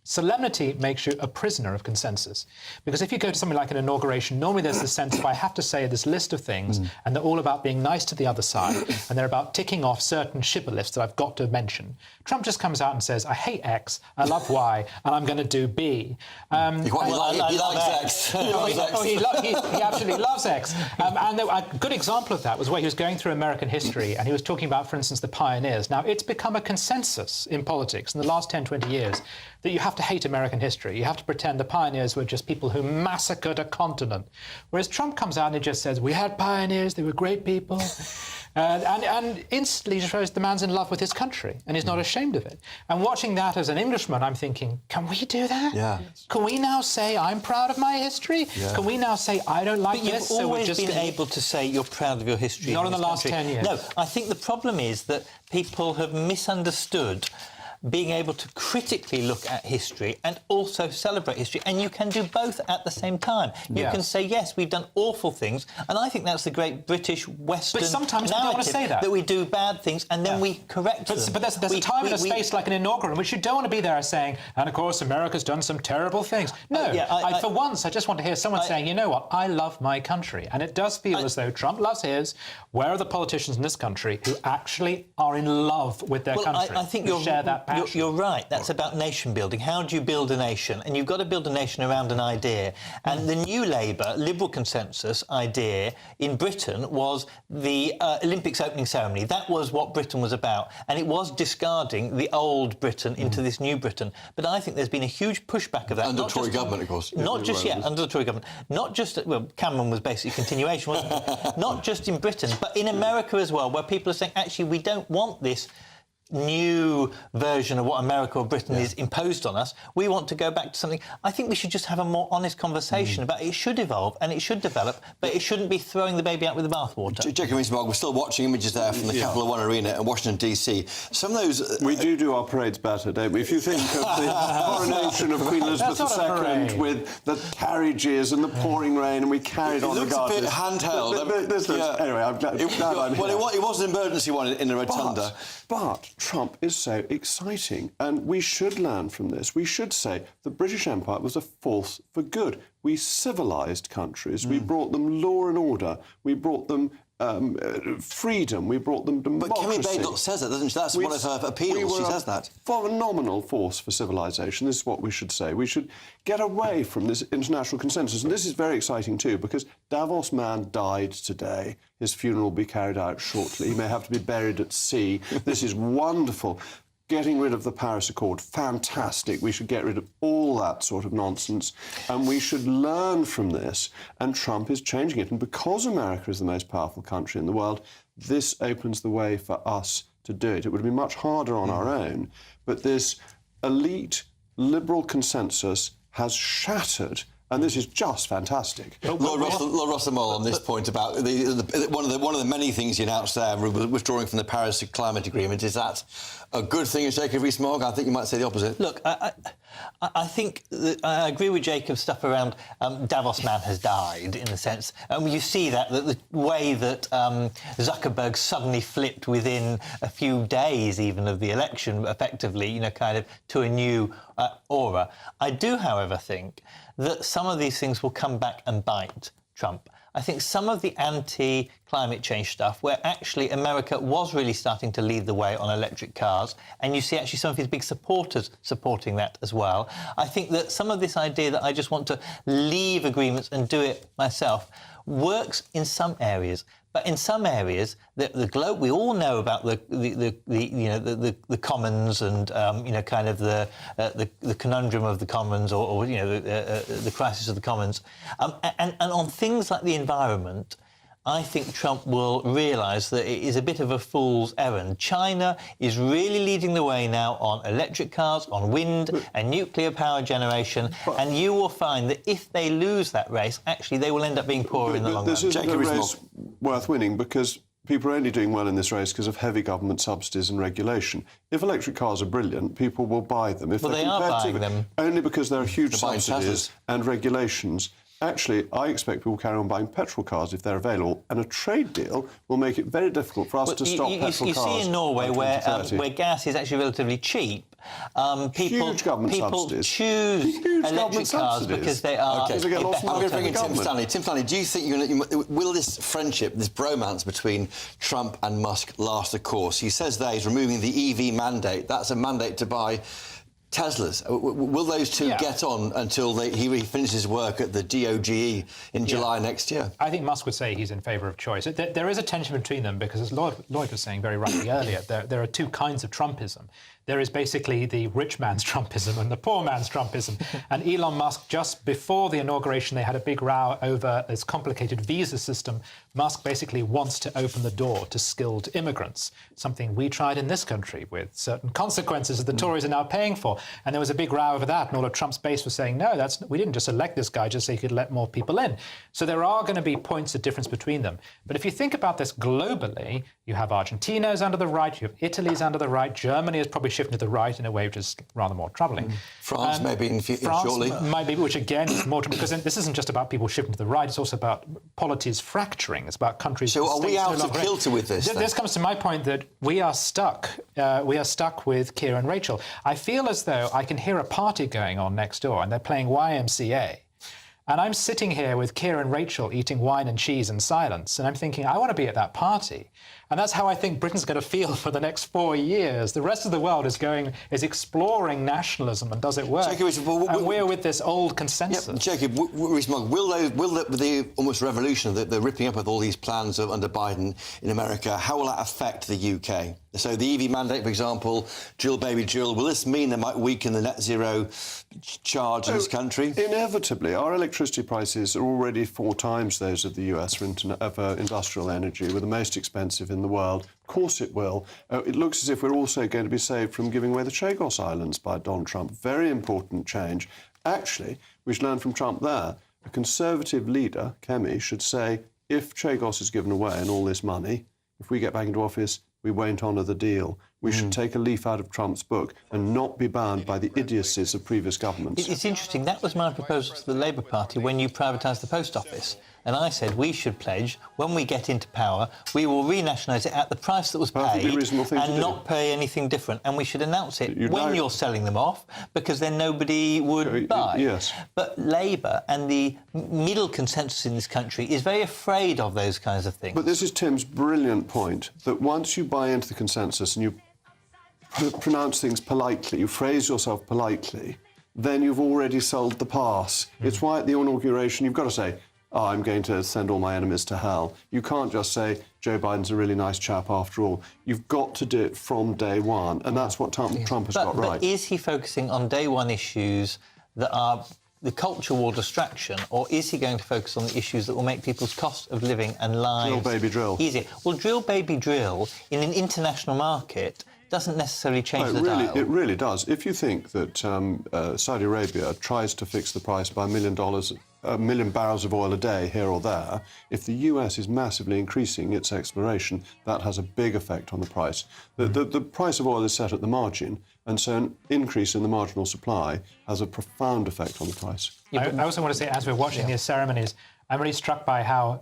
Solemnity makes you a prisoner of consensus. Because if you go to something like an inauguration, normally there's the sense of I have to say this list of things, and they're all about being nice to the other side, and they're about ticking off certain shibboleths that I've got to mention. Trump just comes out and says, I hate X, I love Y, and I'm going to do B. He likes X. He absolutely loves X. And a good example of that was where he was going through American history, and he was talking about, for instance, the pioneers. Now, it's become a consensus in politics in the last 10, 20 years that you have to hate American history. You have to pretend the pioneers were just people who massacred a continent. Whereas Trump comes out and he just says, we had pioneers, they were great people. And instantly shows the man's in love with his country and he's not ashamed of it. And watching that as an Englishman, I'm thinking, can we do that? Yeah. Can we now say, I'm proud of my history? Yeah. Can we now say, I don't like this? But you've always been able to say you're proud of your history. Not in the last 10 years. No, I think the problem is that people have misunderstood being able to critically look at history and also celebrate history. And you can do both at the same time. You can say, yes, we've done awful things. And I think that's the great British Western narrative. But sometimes we don't want to say that. That we do bad things and then we correct them. But there's a time and a space like an inaugural in which you don't want to be there saying, and of course, America's done some terrible things. No, for once, I just want to hear someone saying, you know what, I love my country. And it does feel as though Trump loves his. Where are the politicians in this country who actually are in love with their country? I think you share that passion. You're right. That's about nation building. How do you build a nation? And you've got to build a nation around an idea. And the New Labour Liberal consensus idea in Britain was the Olympics opening ceremony. That was what Britain was about. And it was discarding the old Britain into this new Britain. But I think there's been a huge pushback of that. Under the Tory government, of course. Not just yet, under the Tory government. Not just, well, Cameron was basically continuation, wasn't it? Not just in Britain, but in America as well, where people are saying, actually, we don't want this new version of what America or Britain is imposed on us. We want to go back to something. I think we should just have a more honest conversation about it. Should evolve and it should develop, but it shouldn't be throwing the baby out with the bathwater. Jacob Rees-Mogg, we're still watching images there from the Capital One Arena in Washington, D.C. Some of those... We do our parades better, don't we? If you think of the coronation of Queen Elizabeth II with the carriages and the pouring rain, and we carried on regardless. It looks a bit handheld. Anyway, I'm glad I'm here. Well, it was an emergency one in the rotunda. But Trump is so exciting, and we should learn from this. We should say the British Empire was a force for good. We civilised countries. We brought them law and order. We brought them freedom. We brought them democracy. But Kemi Baddock says that, doesn't she? That's one of her appeals. She says that. Phenomenal force for civilisation. This is what we should say. We should get away from this international consensus. And this is very exciting too, because Davos man died today. His funeral will be carried out shortly. He may have to be buried at sea. This is wonderful. Getting rid of the Paris Accord, fantastic. We should get rid of all that sort of nonsense. And we should learn from this. And Trump is changing it. And because America is the most powerful country in the world, this opens the way for us to do it. It would be much harder on our own. But this elite liberal consensus has shattered. And this is just fantastic. Lord Rossomole on this point about one of the many things he announced there, withdrawing from the Paris Climate Agreement. Is that a good thing, as Jacob Rees-Mogg? I think you might say the opposite. Look, I think that I agree with Jacob's stuff around Davos man has died, in a sense. You see that the way that Zuckerberg suddenly flipped within a few days even of the election, effectively, kind of to a new aura. I do, however, think that some of these things will come back and bite Trump. I think some of the anti-climate change stuff, where actually America was really starting to lead the way on electric cars, and you see actually some of his big supporters supporting that as well. I think that some of this idea that I just want to leave agreements and do it myself works in some areas. But in some areas, the globe, we all know about the commons and kind of the conundrum of the commons, or the crisis of the commons, and on things like the environment, I think Trump will realise that it is a bit of a fool's errand. China is really leading the way now on electric cars, on wind and nuclear power generation, and you will find that if they lose that race, actually they will end up being poorer in the long run. This isn't a race worth winning because people are only doing well in this race because of heavy government subsidies and regulation. If electric cars are brilliant, people will buy them. If they are buying them. Only because there are huge subsidies and regulations. Actually, I expect people will carry on buying petrol cars if they're available, and a trade deal will make it very difficult for us to stop petrol cars. You see in Norway, where gas is actually relatively cheap, people choose electric cars because they are. I'm going to bring in Tim Stanley. Tim Stanley, do you think will this friendship, this bromance between Trump and Musk last the course? He says there he's removing the EV mandate. That's a mandate to buy Teslas. Will those two get on until he finishes work at the DOGE in July next year? I think Musk would say he's in favour of choice. There is a tension between them because, as Lloyd was saying very rightly earlier, there are two kinds of Trumpism. There is basically the rich man's Trumpism and the poor man's Trumpism. And Elon Musk, just before the inauguration, they had a big row over this complicated visa system. Musk basically wants to open the door to skilled immigrants, something we tried in this country with certain consequences that the Tories are now paying for. And there was a big row over that, and all of Trump's base was saying, no, we didn't just elect this guy just so he could let more people in. So there are going to be points of difference between them. But if you think about this globally, you have Argentina's under the right, you have Italy's under the right, Germany is probably shifting to the right in a way which is rather more troubling. France maybe shortly. France might be, which again is more because this isn't just about people shifting to the right, it's also about polities fracturing. It's about countries. So are we out of kilter with this? This comes to my point that we are stuck. We are stuck with Keir and Rachel. I feel as though I can hear a party going on next door and they're playing YMCA. And I'm sitting here with Keir and Rachel eating wine and cheese in silence. And I'm thinking, I want to be at that party. And that's how I think Britain's going to feel for the next 4 years. The rest of the world is exploring nationalism and does it work? And we're with this old consensus. Jacob, will the almost revolution, the ripping up of all these plans under Biden in America, how will that affect the UK? So the EV mandate, for example, drill baby drill, will this mean that might weaken the net zero charge in this country? Inevitably. Our electricity prices are already 4 times those of the US for industrial energy. We're the most expensive in the world. Of course it will. It looks as if we're also going to be saved from giving away the Chagos Islands by Donald Trump. Very important change. Actually, we should learn from Trump there. A Conservative leader, Kemi, should say, if Chagos is given away and all this money, if we get back into office, we won't honour the deal. We should take a leaf out of Trump's book and not be bound by the idiocies of previous governments. It's interesting. That was my proposal to the Labour Party when you privatised the post office. And I said we should pledge, when we get into power, we will renationalise it at the price that was paid and not pay anything different. And we should announce it when you're selling them off, because then nobody would buy. Yes. But Labour and the middle consensus in this country is very afraid of those kinds of things. But this is Tim's brilliant point, that once you buy into the consensus and you pronounce things politely, you phrase yourself politely, then you've already sold the pass. It's why at the inauguration you've got to say, I'm going to send all my enemies to hell. You can't just say, Joe Biden's a really nice chap after all. You've got to do it from day one, and that's what Trump has got right. But is he focusing on day one issues that are the culture war distraction, or is he going to focus on the issues that will make people's cost of living and lives drill, baby, drill. easier? Well, drill, baby, drill in an international market doesn't necessarily change the dial. It really does. If you think that Saudi Arabia tries to fix the price by $1 million barrels of oil a day here or there, if the US is massively increasing its exploration, that has a big effect on the price. The price of oil is set at the margin, and so an increase in the marginal supply has a profound effect on the price. I also want to say, as we're watching these ceremonies, I'm really struck by how,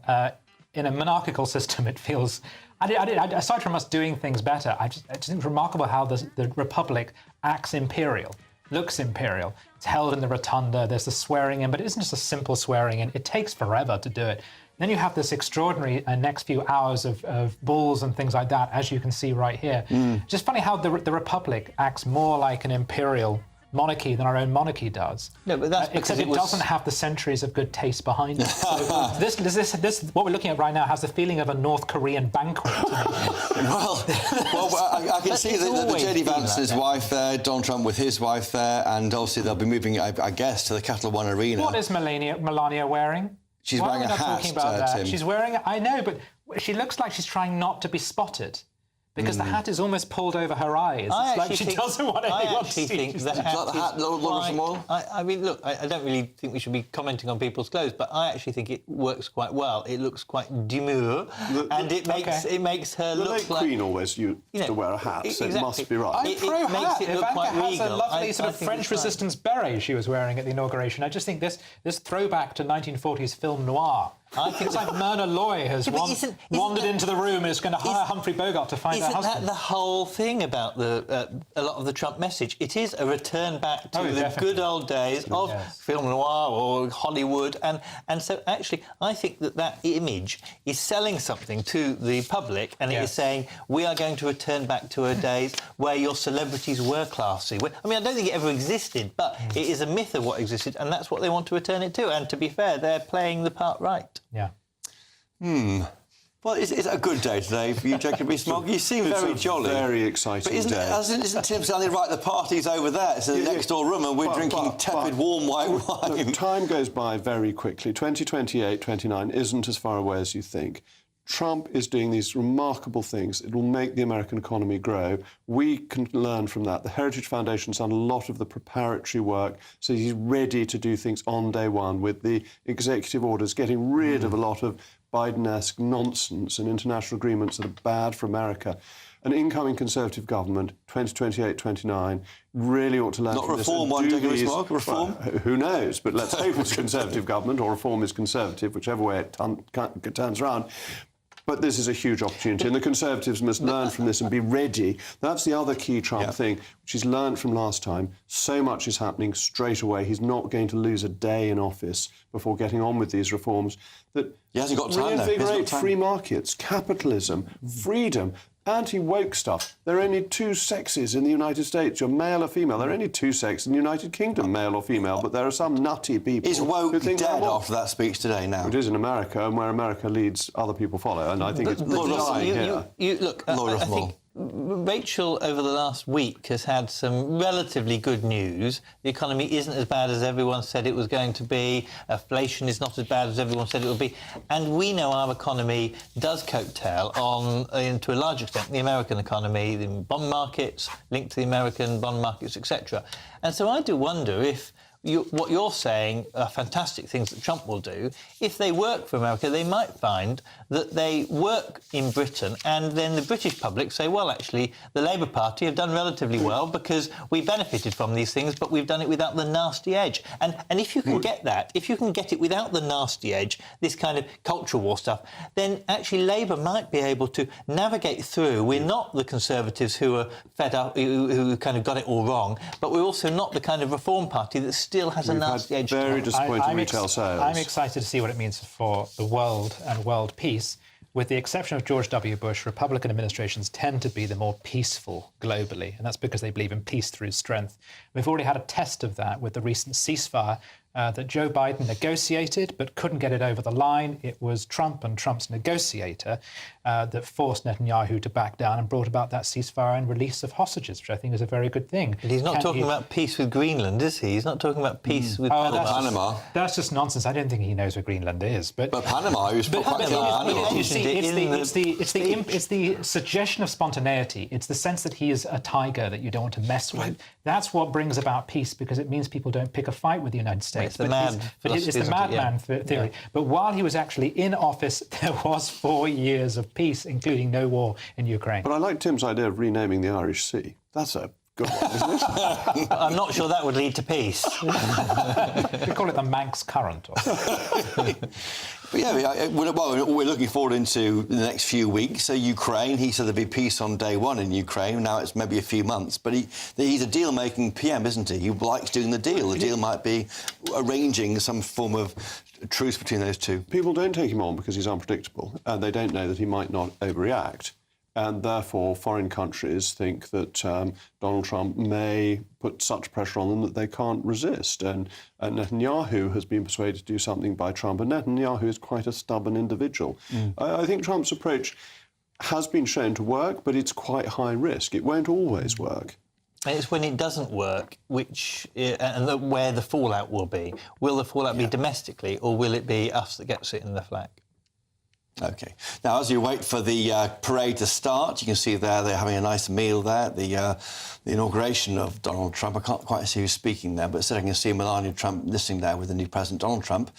in a monarchical system, it feels... aside from us doing things better, I just think it's remarkable how the Republic acts imperial, looks imperial. It's held in the rotunda, there's the swearing in, but it isn't just a simple swearing in. It takes forever to do it. Then you have this extraordinary next few hours of balls and things like that, as you can see right here. Just funny how the Republic acts more like an imperial monarchy than our own monarchy does. No, but that's because except it doesn't have the centuries of good taste behind it. So this what we're looking at right now has the feeling of a North Korean banquet. well, I can see the J.D. Vance and his wife there, Donald Trump with his wife there, and obviously they'll be moving, I guess, to the Capital One Arena. What is Melania wearing? She's Why wearing are we a not hat, talking about that? Tim. She's wearing... I know, but she looks like she's trying not to be spotted. Because the hat is almost pulled over her eyes. It's like she doesn't want anyone to see. I think the hat I mean, look, I don't really think we should be commenting on people's clothes, but I actually think it works quite well. It looks quite demure, and it makes her look like... The late Queen always used to wear a hat, so it must be right. I'm pro-hat. It look Ivanka quite has regal. a lovely sort I of think French it's fine. resistance beret she was wearing at the inauguration. I just think this throwback to 1940s film noir. I think it's like Myrna Loy has wandered into the room and is going to hire Humphrey Bogart to find her husband. Isn't that the whole thing about a lot of the Trump message? It is a return back to the good old days of film noir or Hollywood. And so, actually, I think that image is selling something to the public, and it is saying, we are going to return back to a days where your celebrities were classy. I mean, I don't think it ever existed, but it is a myth of what existed, and that's what they want to return it to. And to be fair, they're playing the part right. Yeah. Well, is it a good day today for you, Jacob Rees-Mogg? You seem very jolly. Very exciting day. Isn't Tim standing right? The party's over there. It's in the next door room, and we're drinking tepid, warm white wine. Look, time goes by very quickly. 2028, 29 isn't as far away as you think. Trump is doing these remarkable things. It will make the American economy grow. We can learn from that. The Heritage Foundation's done a lot of the preparatory work, so he's ready to do things on day one with the executive orders, getting rid of a lot of Biden-esque nonsense and international agreements that are bad for America. An incoming Conservative government, 2028, 29, really ought to learn from this. Not reform, one Jacob Rees-Mogg, reform? Well, who knows? But let's hope it's a Conservative government, or reform is Conservative, whichever way it turns around. But this is a huge opportunity, and the Conservatives must learn from this and be ready. That's the other key Trump thing, which he's learned from last time. So much is happening straight away. He's not going to lose a day in office before getting on with these reforms that he hasn't got time, reinvigorate free markets, capitalism, freedom, anti-woke stuff. There are only two sexes in the United States. You're male or female. There are only two sexes in the United Kingdom, male or female, but there are some nutty people Is woke who think dead after that speech today now? It is in America, and where America leads, other people follow, and I think it's dying here. Look, I think Rachel, over the last week, has had some relatively good news. The economy isn't as bad as everyone said it was going to be. Inflation is not as bad as everyone said it would be. And we know our economy does coattail on, to a large extent, the American economy, the bond markets, linked to the American bond markets, etc. And so I do wonder if what you're saying are fantastic things that Trump will do. If they work for America, they might find that they work in Britain, and then the British public say, well, actually, the Labour Party have done relatively well because we benefited from these things, but we've done it without the nasty edge. And if you can get that, if you can get it without the nasty edge, this kind of cultural war stuff, then actually Labour might be able to navigate through. We're not the Conservatives who are fed up, who kind of got it all wrong, but we're also not the kind of reform party that still has a nasty edge. Very disappointing retail sales. I'm excited to see what it means for the world and world peace. With the exception of George W. Bush, Republican administrations tend to be the more peaceful globally, and that's because they believe in peace through strength. We've already had a test of that with the recent ceasefire that Joe Biden negotiated but couldn't get it over the line. It was Trump and Trump's negotiator that forced Netanyahu to back down and brought about that ceasefire and release of hostages, which I think is a very good thing. But he's not talking about peace with Greenland, is he? He's not talking about peace with Panama. That's just nonsense. I don't think he knows where Greenland is. But Panama, he was quite clear on Panama. It's the suggestion of spontaneity. It's the sense that he is a tiger that you don't want to mess with. That's what brings about peace, because it means people don't pick a fight with the United States. It's the madman theory. But while he was actually in office, there was 4 years of peace, including no war in Ukraine. But I like Tim's idea of renaming the Irish Sea. That's a good one, isn't it? I'm not sure that would lead to peace. We call it the Manx Current. But yeah, we're looking forward into the next few weeks. So Ukraine, he said there'd be peace on day one in Ukraine. Now it's maybe a few months. But he's a deal-making PM, isn't he? He likes doing the deal. The deal might be arranging some form of truce between those two. People don't take him on because he's unpredictable, and they don't know that he might not overreact. And therefore, foreign countries think that Donald Trump may put such pressure on them that they can't resist. And Netanyahu has been persuaded to do something by Trump, and Netanyahu is quite a stubborn individual. I think Trump's approach has been shown to work, but it's quite high risk. It won't always work. It's when it doesn't work, where the fallout will be. Will the fallout be domestically, or will it be us that gets it in the flag? OK. Now, as you wait for the parade to start, you can see there they're having a nice meal there, the inauguration of Donald Trump. I can't quite see who's speaking there, but still I can see Melania Trump listening there with the new President Donald Trump.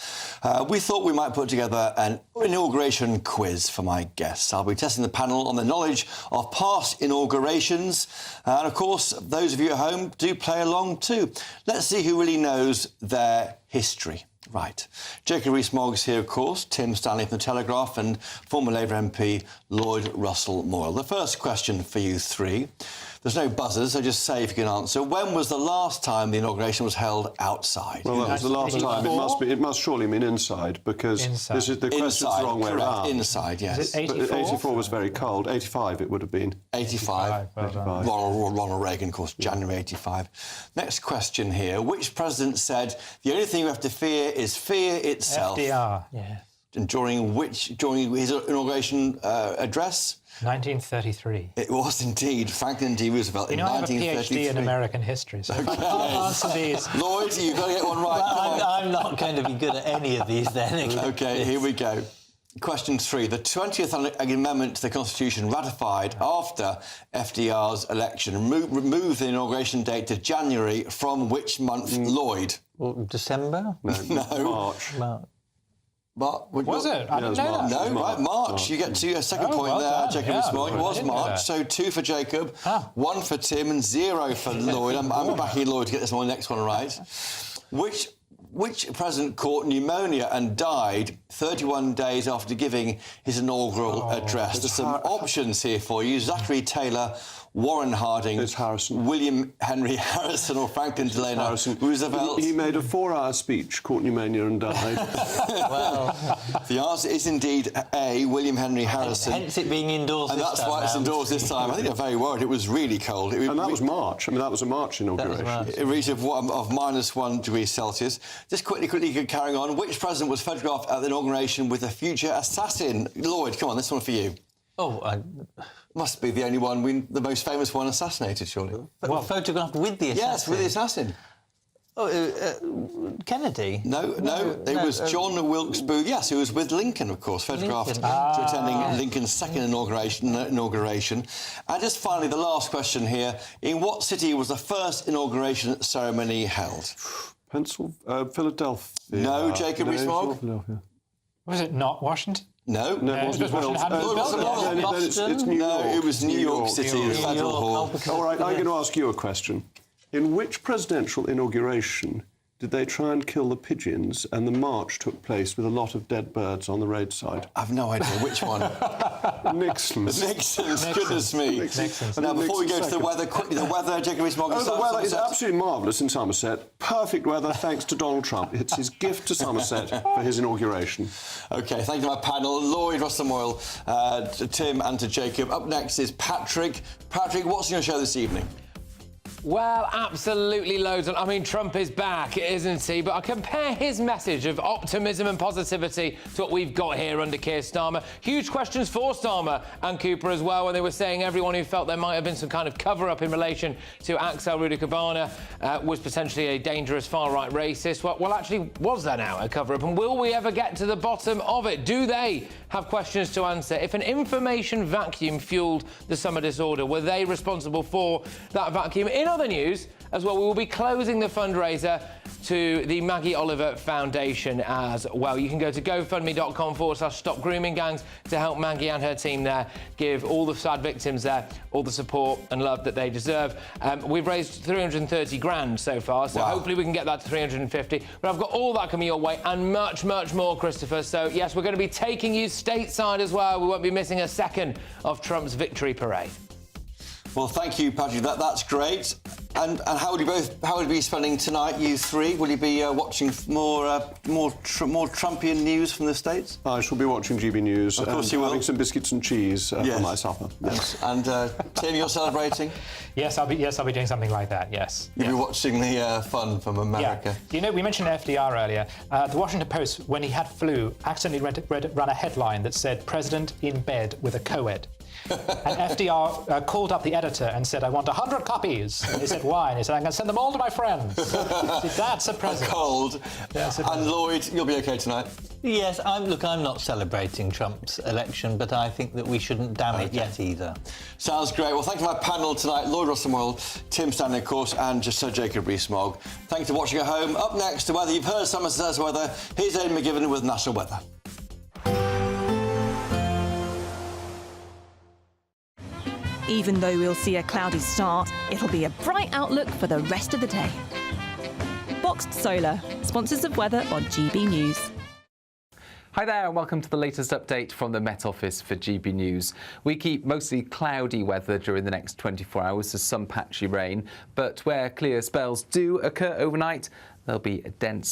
We thought we might put together an inauguration quiz for my guests. I'll be testing the panel on the knowledge of past inaugurations. And, of course, those of you at home do play along too. Let's see who really knows their history. Right. Jacob Rees-Mogg here, of course, Tim Stanley from The Telegraph and former Labour MP Lloyd Russell-Moyle. The first question for you three. There's no buzzers, so just say if you can answer. When was the last time the inauguration was held outside? Well, that was the last time. It must surely mean inside, because this is the question's the wrong way around. Inside, yes. Is it 84? But 84 was very cold. 85 it would have been. 85. Ronald Reagan, of course, January 85. Next question here. Which president said, the only thing you have to fear is fear itself? FDR, yes. And during his inauguration address? 1933. It was indeed Franklin D. Roosevelt in 1933. I have a PhD in American history, so if I can't answer these... Lloyd, you've got to get one right. Well, I'm not going to be good at any of these then. OK, here we go. Question 3. The 20th Amendment to the Constitution ratified after FDR's election removed the inauguration date to January from which month, Lloyd? Well, December? No. March. Was it? I didn't know that. No, right, March. You get to a second point there, Jacob Rees-Mogg. It was March, so 2 for Jacob, 1 for Tim and 0 for Lloyd. I'm backing Lloyd to get this next one right. Which president caught pneumonia and died 31 days after giving his inaugural address? There's some options here for you. Zachary Taylor, Warren Harding, William Henry Harrison or Franklin Delano Roosevelt. He made a 4-hour speech, caught pneumonia and died. Well, the answer is indeed A, William Henry Harrison. Hence it being indoors and that's why it's indoors this time. I think they're very worried. It was really cold. And that was March. I mean, that was a March inauguration. It reached of -1 degrees Celsius. Just quickly carrying on. Which president was photographed at the inauguration with a future assassin? Lloyd, come on, this one for you. Must be the only one, the most famous one assassinated, surely. Well, photographed with the assassin? Yes, with the assassin. Kennedy? No, it was John Wilkes Booth, yes, who was with Lincoln, of course, photographed attending Lincoln's second inauguration. And just finally, the last question here. In what city was the first inauguration ceremony held? Philadelphia. No, Jacob Rees-Mogg? Was it not Washington? No, it wasn't Boston. It's New York. No, it was New York City, the Federal Hall. All right, I'm going to ask you a question. In which presidential inauguration did they try and kill the pigeons and the march took place with a lot of dead birds on the roadside? I've no idea which one. Nixon's. Goodness me. Nixon's. Now, before we go to the weather, quickly, the weather, Jacob Rees-Mogg. The weather is absolutely marvellous in Somerset. Perfect weather thanks to Donald Trump. It's his gift to Somerset for his inauguration. OK, thank you to my panel, Lloyd Russell-Moyle, to Tim and to Jacob. Up next is Patrick. Patrick, what's your show this evening? Well, absolutely loads. I mean, Trump is back, isn't he? But I compare his message of optimism and positivity to what we've got here under Keir Starmer. Huge questions for Starmer and Cooper as well, when they were saying everyone who felt there might have been some kind of cover-up in relation to Axel Rudy-Cabana was potentially a dangerous far-right racist. Well, actually, was there now a cover-up? And will we ever get to the bottom of it? Do they have questions to answer? If an information vacuum fueled the summer disorder, were they responsible for that vacuum? In other news as well, we will be closing the fundraiser to the Maggie Oliver Foundation as well. You can go to gofundme.com/Stop Grooming Gangs to help Maggie and her team there give all the sad victims there all the support and love that they deserve. We've raised 330 grand so far, so hopefully we can get that to 350. But I've got all that coming your way and much, much more, Christopher. So, yes, we're going to be taking you stateside as well. We won't be missing a second of Trump's victory parade. Well, thank you, Patrick. That's great. And how would you be spending tonight, you three? Will you be watching more Trumpian news from the States? I shall be watching GB News. Of course you will. Having some biscuits and cheese for my supper. Yes. And Tim, you're celebrating? Yes, I'll be doing something like that. Yes. You'll be watching the fun from America. Yeah. You know, we mentioned FDR earlier. The Washington Post, when he had flu, accidentally ran a headline that said "President in bed with a co-ed." And FDR called up the editor and said, "I want 100 copies." And he said, "Why?" And he said, "I'm going to send them all to my friends." See, that's a present. A cold. And Lloyd, you'll be okay tonight? Yes, I'm not celebrating Trump's election, but I think that we shouldn't damn it yet either. Sounds great. Well, thank you to my panel tonight, Lloyd Russell-Moyle, Tim Stanley, of course, and just Sir Jacob Rees-Mogg. Thank you for watching at home. Up next, to weather. You've heard Summer Says Weather. Here's Aidan McGivern with National Weather. Even though we'll see a cloudy start, it'll be a bright outlook for the rest of the day. Boxed Solar, sponsors of weather on GB News. Hi there and welcome to the latest update from the Met Office for GB News. We keep mostly cloudy weather during the next 24 hours, so some patchy rain, but where clear spells do occur overnight, there'll be a dense